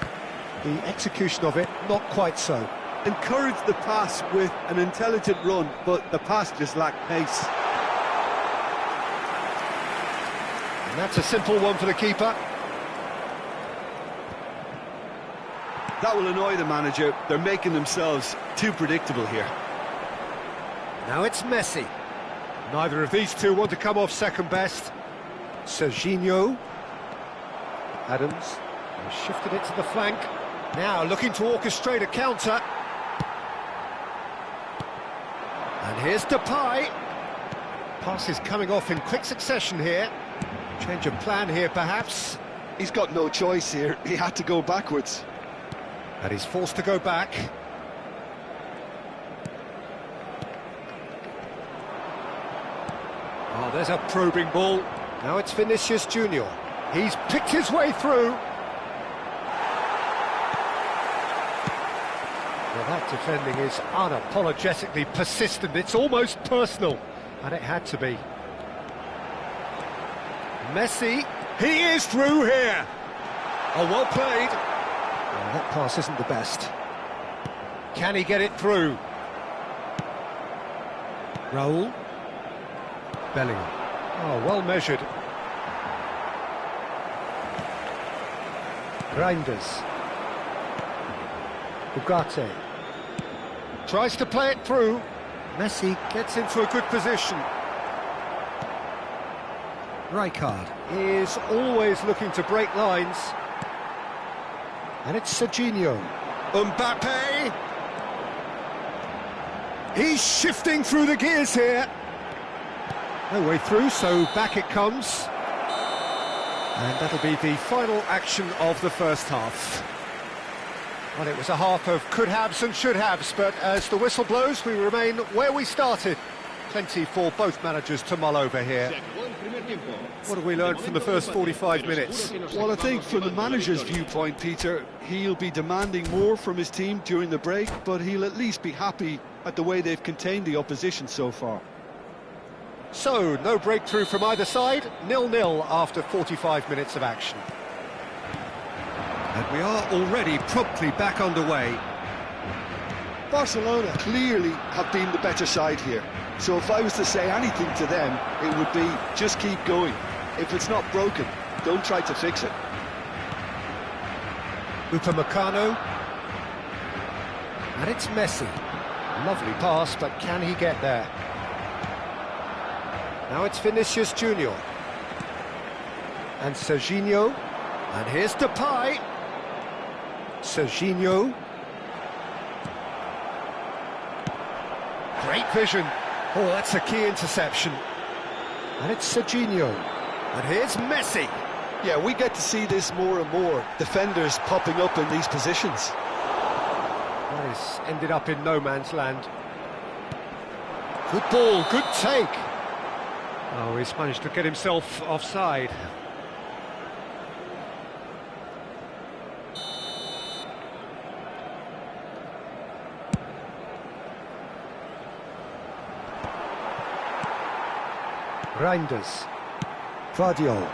The execution of it, not quite so. Encouraged the pass with an intelligent run, but the pass just lacked pace. And that's a simple one for the keeper. That will annoy the manager. They're making themselves too predictable here. Now it's Messi. Neither of these two want to come off second best. Serginho. Adams has shifted it to the flank. Now looking to orchestrate a counter. And here's Depay. Pass is coming off in quick succession here. Change of plan here, perhaps. He's got no choice here. He had to go backwards. And he's forced to go back. Oh, there's a probing ball. Now it's Vinicius Junior. He's picked his way through. Well, that defending is unapologetically persistent. It's almost personal, and it had to be. Messi, he is through here. Oh, well played. Well, that pass isn't the best. Can he get it through? Raul. Bellingham. Oh, well measured. Reinders. Ugarte. Tries to play it through. Messi gets into a good position. Rijkaard is always looking to break lines. And it's Serginho. Mbappe! He's shifting through the gears here. No way through, so back it comes. And that'll be the final action of the first half. Well, it was a half of could-haves and should-haves, but as the whistle blows, we remain where we started. Plenty for both managers to mull over here. What have we learned from the first 45 minutes? Well, I think from the manager's viewpoint, Peter, he'll be demanding more from his team during the break, but he'll at least be happy at the way they've contained the opposition so far. So, no breakthrough from either side, 0-0 after 45 minutes of action. And we are already promptly back underway. Barcelona clearly have been the better side here. So if I was to say anything to them, it would be just keep going. If it's not broken, don't try to fix it. Upamecano. And it's Messi. Lovely pass, but can he get there? Now it's Vinicius Junior. And Serginho. And here's Depay. Serginho. Great vision. Oh, that's a key interception. And it's Serginho. And here's Messi. Yeah, we get to see this more and more. Defenders popping up in these positions. Well, he's ended up in no man's land. Good ball, good take. Oh, he's managed to get himself offside. Reinders. Guardiola.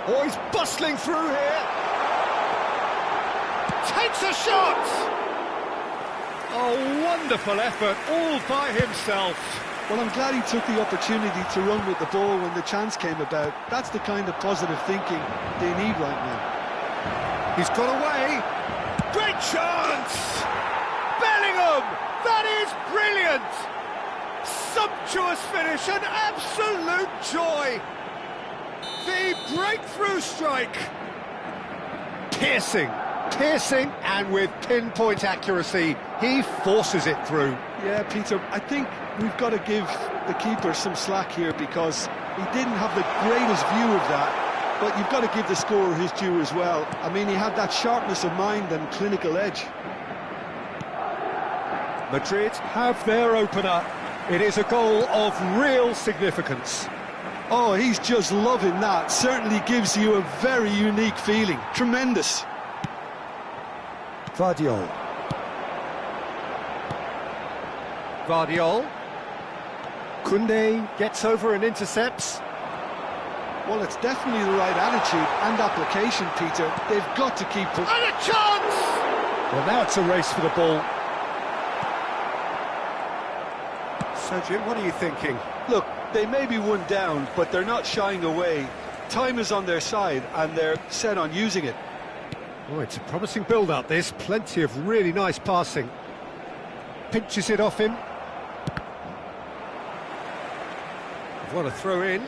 Oh, he's bustling through here. Takes a shot! Oh, wonderful effort, all by himself. Well, I'm glad he took the opportunity to run with the ball when the chance came about. That's the kind of positive thinking they need right now. He's got away. Great chance! Bellingham! That is brilliant! Sumptuous finish, an absolute joy! The breakthrough strike! Piercing, and with pinpoint accuracy, he forces it through. Yeah, Peter, I think we've got to give the keeper some slack here because he didn't have the greatest view of that, but you've got to give the scorer his due as well. I mean, he had that sharpness of mind and clinical edge. Madrid have their opener. It is a goal of real significance. Oh, he's just loving that. Certainly gives you a very unique feeling. Tremendous. Guardiola. Koundé gets over and intercepts. Well, it's definitely the right attitude and application, Peter. They've got to keep... And a chance! Well, now it's a race for the ball. So, Jim, what are you thinking? Look, they may be one down, but they're not shying away. Time is on their side, and they're set on using it. Oh, it's a promising build-up, this. Plenty of really nice passing. Pinches it off him. What a throw in.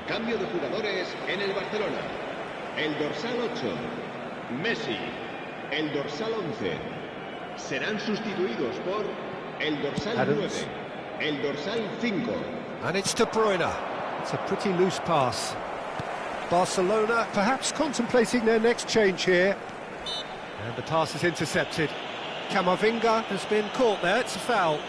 Cambio de jugadores en el Barcelona. El dorsal 8, Messi. el dorsal 11. Serán sustituidos por el dorsal Adams. 9, el dorsal 5. And it's De Bruyne. It's a pretty loose pass. Barcelona perhaps contemplating their next change here. And the pass is intercepted. Camavinga has been caught there, it's a foul.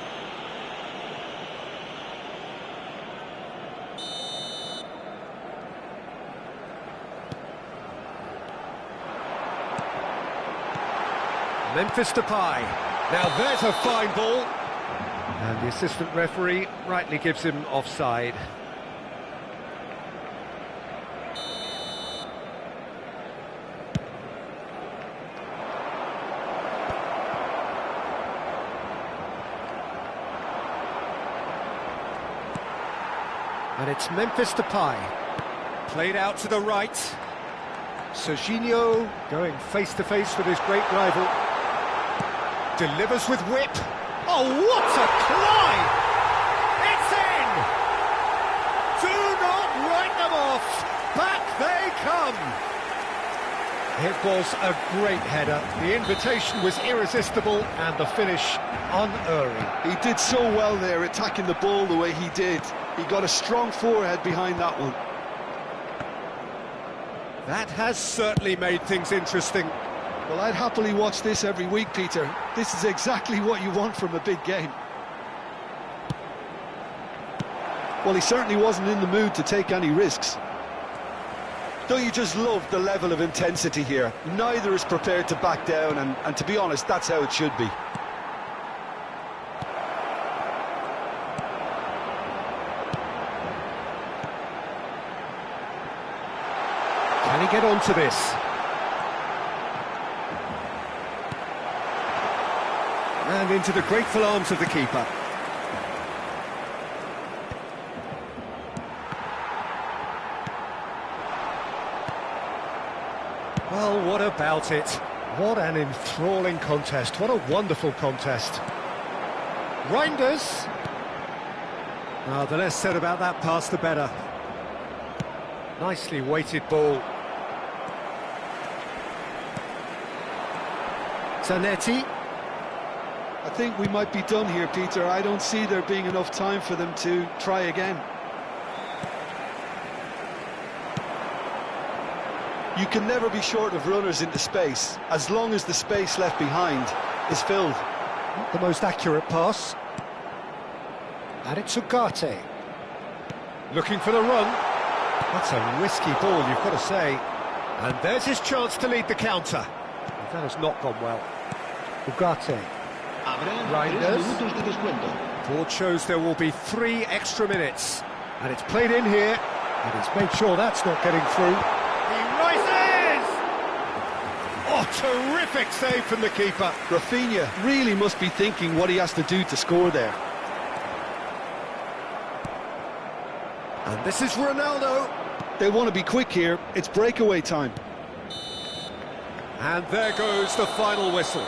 Memphis Depay. Now there's a fine ball. And the assistant referee rightly gives him offside. And it's Memphis Depay. Played out to the right. Serginho going face-to-face with his great rival. Delivers with whip. Oh, what a climb! It's in! Do not write them off! Back they come! It was a great header. The invitation was irresistible and the finish unerring. He did so well there, attacking the ball the way he did. He got a strong forehead behind that one. That has certainly made things interesting. Well, I'd happily watch this every week, Peter. This is exactly what you want from a big game. Well, he certainly wasn't in the mood to take any risks. Don't you just love the level of intensity here? Neither is prepared to back down, and to be honest, that's how it should be. Can he get onto this? And into the grateful arms of the keeper. Well, what about it? What an enthralling contest. What a wonderful contest. Reinders. Oh, the less said about that pass, the better. Nicely weighted ball. Zanetti. I think we might be done here, Peter. I don't see there being enough time for them to try again. You can never be short of runners into space, as long as the space left behind is filled. Not the most accurate pass. And it's Ugarte. Looking for the run. That's a risky ball, you've got to say. And there's his chance to lead the counter. That has not gone well. Ugarte. Habrá 3 minutos de descuento. Board shows there will be 3 extra minutes. And it's played in here. And he's made sure that's not getting through. He rises! Oh, terrific save from the keeper. Rafinha really must be thinking what he has to do to score there. And this is Ronaldo. They want to be quick here. It's breakaway time. And there goes the final whistle.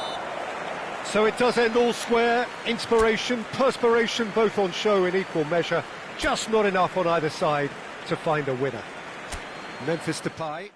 So it does end all square. Inspiration, perspiration, both on show in equal measure. Just not enough on either side to find a winner. Memphis Depay.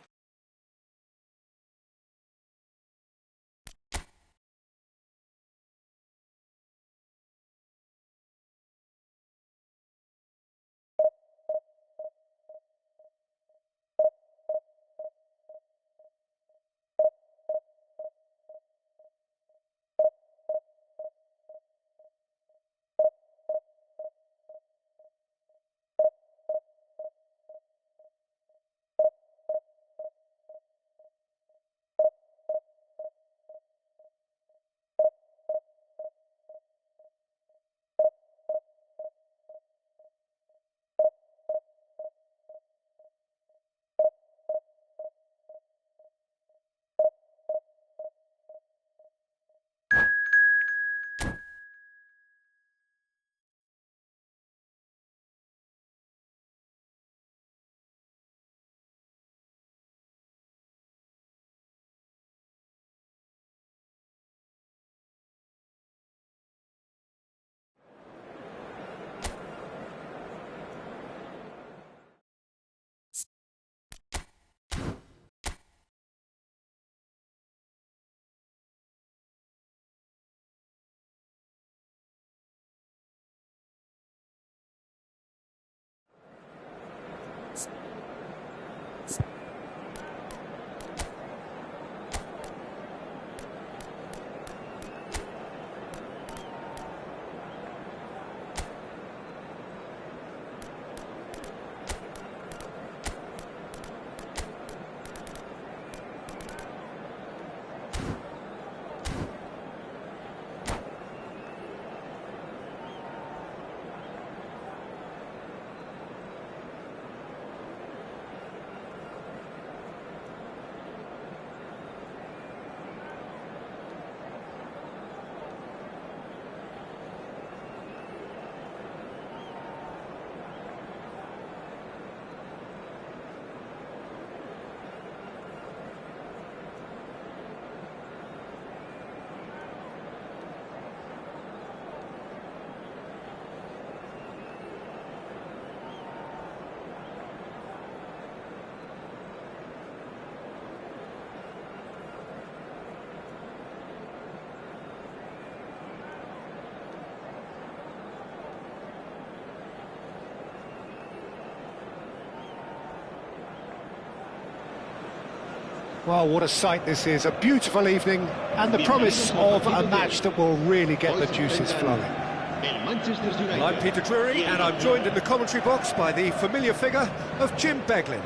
Well, what a sight this is, a beautiful evening, and the promise of a match that will really get the juices flowing. Well, I'm Peter Drury, and I'm joined in the commentary box by the familiar figure of Jim Beglin.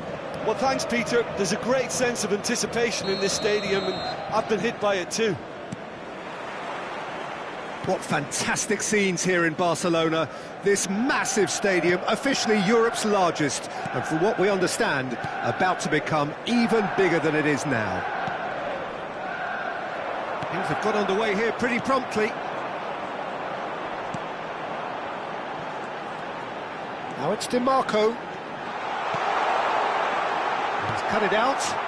Well, thanks, Peter. There's a great sense of anticipation in this stadium, and I've been hit by it too. What fantastic scenes here in Barcelona. This massive stadium, officially Europe's largest, and from what we understand, about to become even bigger than it is now. Things have got underway here pretty promptly. Now it's DiMarco. He's cut it out.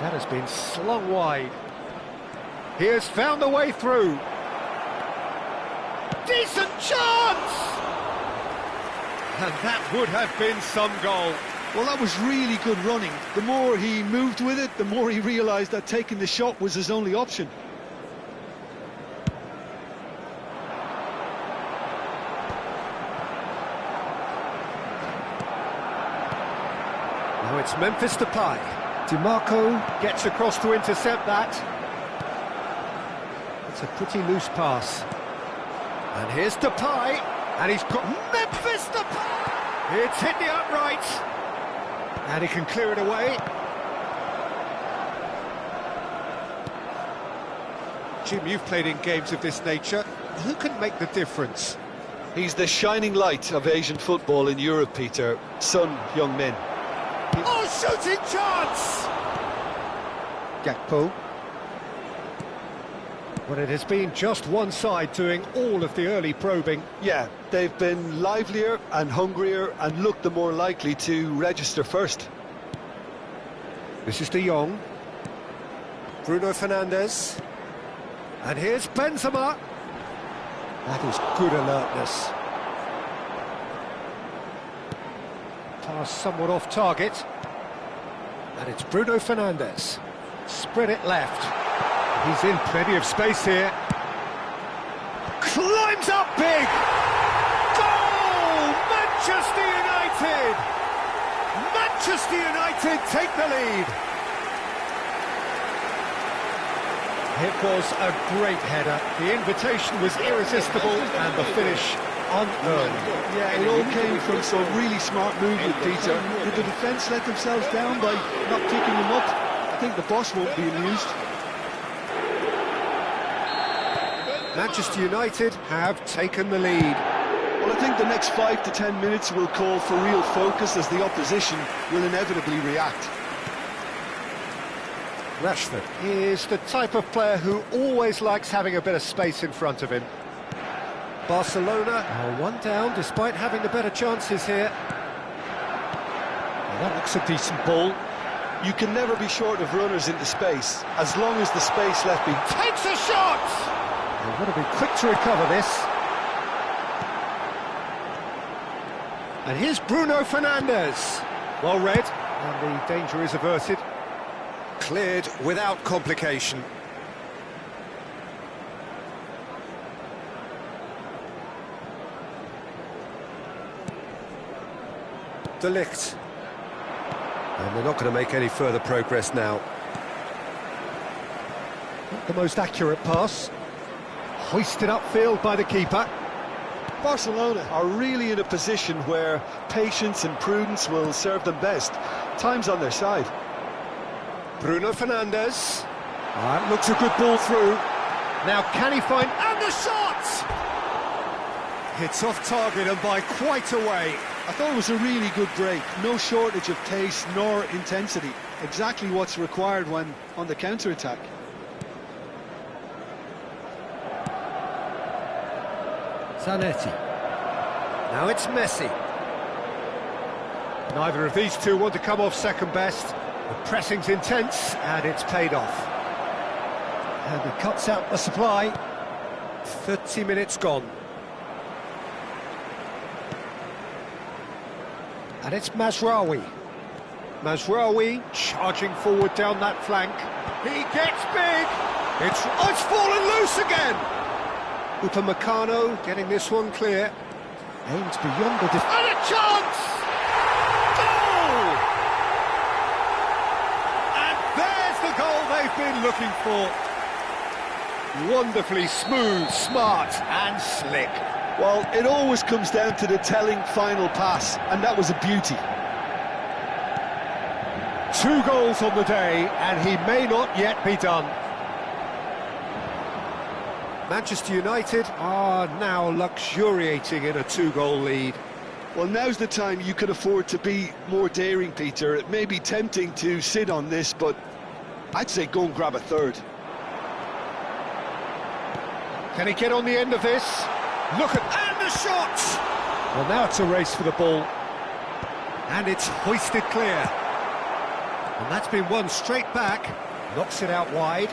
That has been slung wide. He has found the way through. Decent chance! And that would have been some goal. Well, that was really good running. The more he moved with it, the more he realised that taking the shot was his only option. Now it's Memphis Depay. DiMarco gets across to intercept that. It's a pretty loose pass. And here's Depay, and he's got Memphis Depay! It's hit the upright, and he can clear it away. Jim, you've played in games of this nature. Who can make the difference? He's the shining light of Asian football in Europe, Peter. Son Heung-min. Oh, shooting chance! Gakpo. Well, it has been just one side doing all of the early probing. Yeah, they've been livelier and hungrier and looked the more likely to register first. This is De Jong. Bruno Fernandes. And here's Benzema. That is good alertness. Pass somewhat off target. And it's Bruno Fernandes. Spread it left. He's in plenty of space here. Climbs up big! Goal! Manchester United! Manchester United take the lead. It was a great header. The invitation was irresistible and the finish unearned. Yeah, it all came from some really smart movement, Peter. Did the defence let themselves down by not picking them up? I think the boss won't be amused. Manchester United have taken the lead. Well, I think the next 5 to 10 minutes will call for real focus as the opposition will inevitably react. Rashford is the type of player who always likes having a bit of space in front of him. Barcelona are one down despite having the better chances here. Well, that looks a decent ball. You can never be short of runners into space, as long as the space left be... Takes a shot! They've got to be quick to recover this. And here's Bruno Fernandes. Well read, and the danger is averted. Cleared without complication. De Ligt. And they're not going to make any further progress now. Not the most accurate pass. Hoisted upfield by the keeper. Barcelona are really in a position where patience and prudence will serve them best. Time's on their side. Bruno Fernandes. That looks a good ball through. Now can he find... And the shot! It's off target and by quite a way. I thought it was a really good break. No shortage of pace nor intensity. Exactly what's required when on the counter-attack. Zanetti. Now it's Messi. Neither of these two want to come off second best. The pressing's intense, and it's paid off. And he cuts out the supply. 30 minutes gone. And it's Mazraoui. Mazraoui charging forward down that flank. He gets big! It's fallen loose again! Upamecano getting this one clear. Aimed beyond the defence. And a chance! Goal! And there's the goal they've been looking for. Wonderfully smooth, smart and slick. Well, it always comes down to the telling final pass, and that was a beauty. 2 goals on the day, and he may not yet be done. Manchester United are now luxuriating in a 2-goal lead. Well, now's the time you can afford to be more daring, Peter. It may be tempting to sit on this, but I'd say go and grab a third. Can he get on the end of this? Look at... and the shot! Well, now it's a race for the ball. And it's hoisted clear. And that's been won straight back. Knocks it out wide.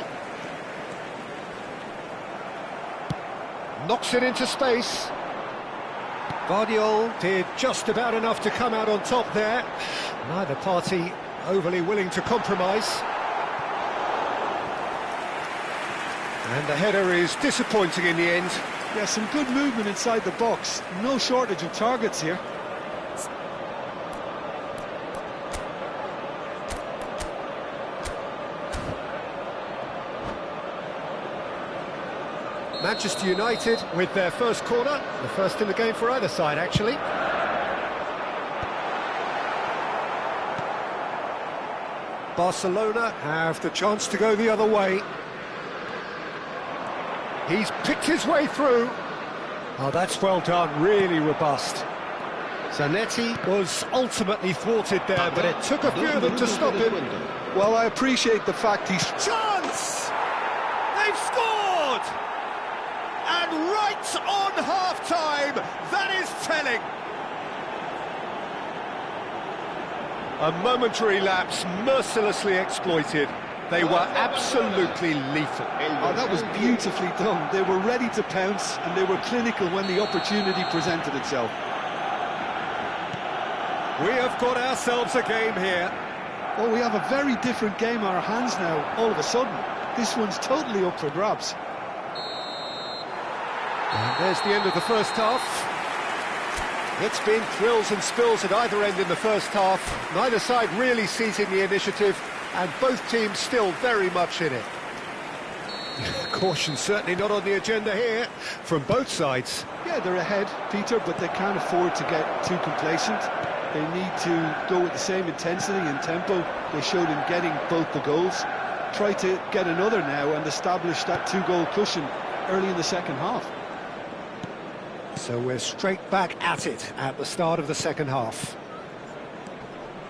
Knocks it into space. Guardiola did just about enough to come out on top there. Neither party overly willing to compromise. And the header is disappointing in the end. Yeah, some good movement inside the box. No shortage of targets here. Manchester United with their first corner. The first in the game for either side, actually. Barcelona have the chance to go the other way. He's picked his way through. Oh, that's well done, really robust. Zanetti was ultimately thwarted there, but it took a few of them to stop him. Well, I appreciate the fact he's... Chance! They've scored! And right on half-time, that is telling. A momentary lapse mercilessly exploited. They were absolutely lethal. Oh, that was beautifully done. They were ready to pounce, and they were clinical when the opportunity presented itself. We have got ourselves a game here. Well, we have a very different game on our hands now, all of a sudden. This one's totally up for grabs. And there's the end of the first half. It's been thrills and spills at either end in the first half. Neither side really seizing the initiative, and both teams still very much in it. Caution certainly not on the agenda here from both sides. Yeah, they're ahead, Peter, but they can't afford to get too complacent. They need to go with the same intensity and tempo they showed in getting both the goals. Try to get another now and establish that 2-goal cushion early in the second half. So we're straight back at it at the start of the second half.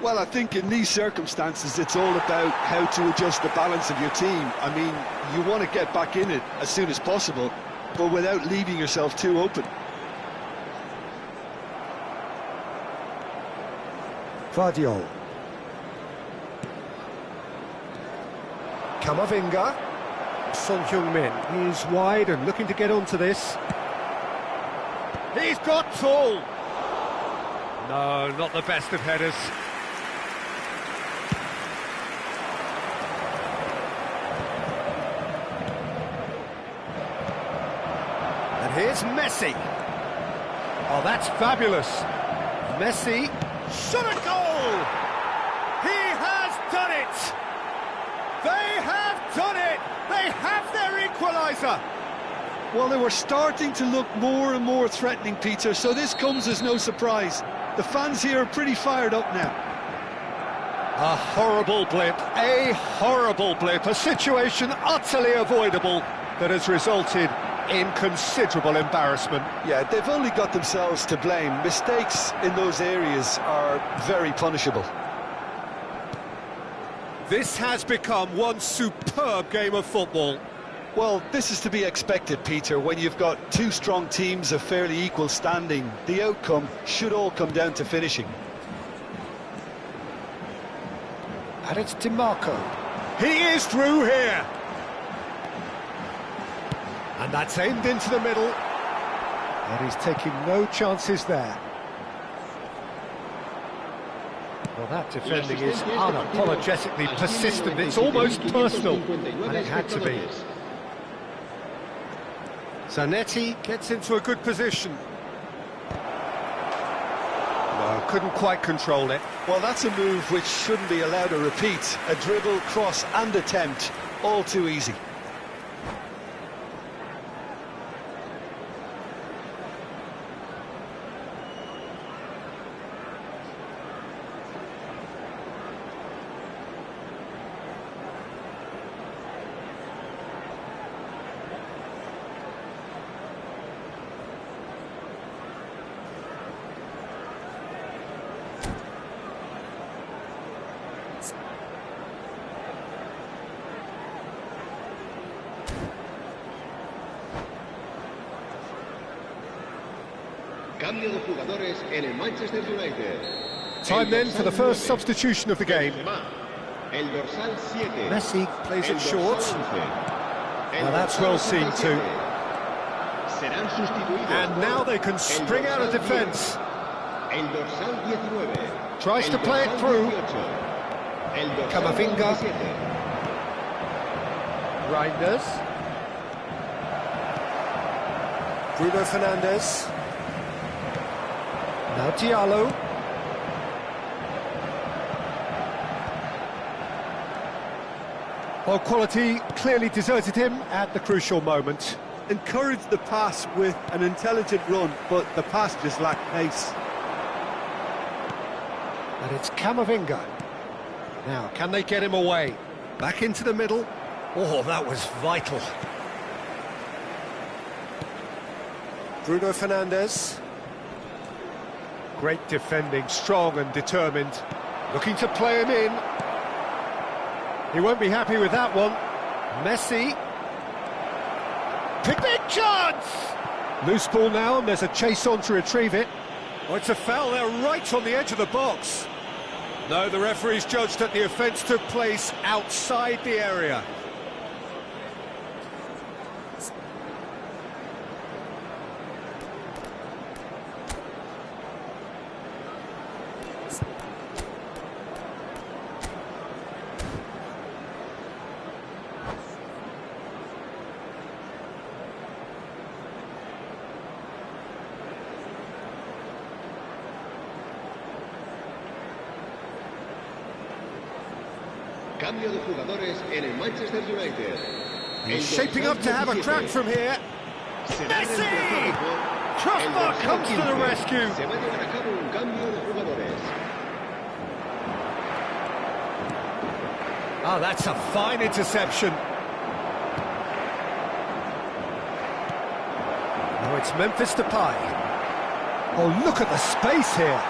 Well, I think in these circumstances, it's all about how to adjust the balance of your team. I mean, you want to get back in it as soon as possible, but without leaving yourself too open. Guardiola. Camavinga. Son Heung-min is wide and looking to get onto this. He's got tall. No, not the best of headers. And here's Messi. Oh, that's fabulous. Messi, shot a goal! He has done it! They have done it! They have their equaliser! Well, they were starting to look more and more threatening, Peter, so this comes as no surprise. The fans here are pretty fired up now. A horrible blip, a situation utterly avoidable that has resulted in considerable embarrassment. Yeah, they've only got themselves to blame. Mistakes in those areas are very punishable. This has become one superb game of football. Well, this is to be expected, Peter, when you've got two strong teams of fairly equal standing. The outcome should all come down to finishing. And it's DiMarco. He is through here. And that's aimed into the middle. And he's taking no chances there. Well, that defending is unapologetically persistent. It's almost personal, and it had to be. Zanetti gets into a good position. Couldn't quite control it. Well, that's a move which shouldn't be allowed to repeat. A dribble, cross and attempt, all too easy. Cambio de jugadores en el Manchester United. Time then for the first substitution of the game. El dorsal 7. Messi plays it short. Now that's well seen too. Serán sustituidos. And now they can spring out of defence. El dorsal 19. Tries to play it through. Camavinga. Reinders. Bruno Fernandes. Now Diallo. Well, quality clearly deserted him at the crucial moment. Encouraged the pass with an intelligent run, but the pass just lacked pace. And it's Camavinga. Now, can they get him away? Back into the middle. Oh, that was vital. Bruno Fernandes. Great defending, strong and determined. Looking to play him in. He won't be happy with that one. Messi. Big chance! Loose ball now, and there's a chase on to retrieve it. Oh, it's a foul there right on the edge of the box. No, the referee's judged that the offence took place outside the area. Cambio de jugadores en el Manchester United. He's shaping up to have a crack from here. Messi! Crossbar comes to the rescue. Se va a llevar a cabo un cambio de jugadores. Oh, that's a fine interception. Oh, it's Memphis Depay. Oh, look at the space here.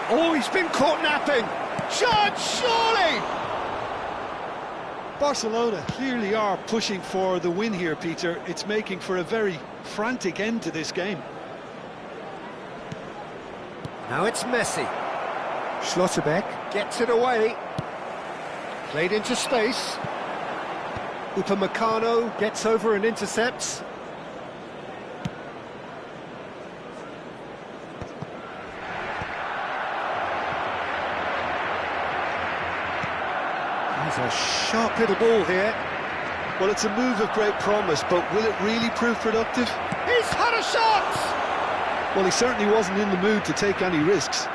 Oh, he's been caught napping. Judge, surely! Barcelona clearly are pushing for the win here, Peter. It's making for a very frantic end to this game. Now it's Messi. Schlotterbeck gets it away. Played into space. Upamecano gets over and intercepts. There's a sharp little ball here. Well, it's a move of great promise, but will it really prove productive? He's had a shot! Well, he certainly wasn't in the mood to take any risks.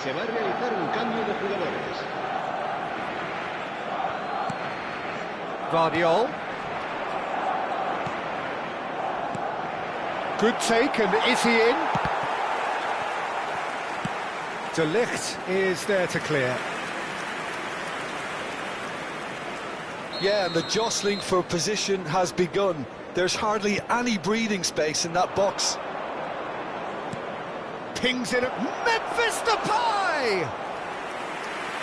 Se va a realizar un cambio de jugadores. Guardiol. Good take, and is he in? De Ligt is there to clear. Yeah, and the jostling for position has begun. There's hardly any breathing space in that box. Pings in at Memphis Depay!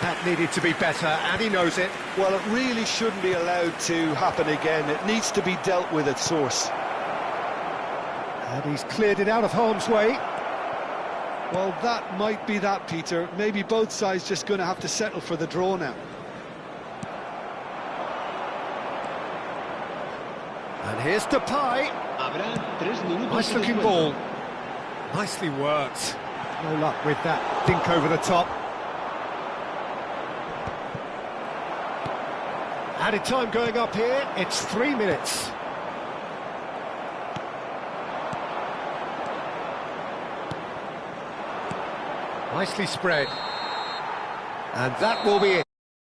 That needed to be better, and he knows it. Well, it really shouldn't be allowed to happen again. It needs to be dealt with at source. And he's cleared it out of harm's way. Well, that might be that, Peter. Maybe both sides just going to have to settle for the draw now. And here's Depay. Habrá 3 minutos Nice de looking descuento. ball. Nicely worked. No luck with that dink over the top. Added time going up here. It's 3 minutes. Nicely spread. And that will be it.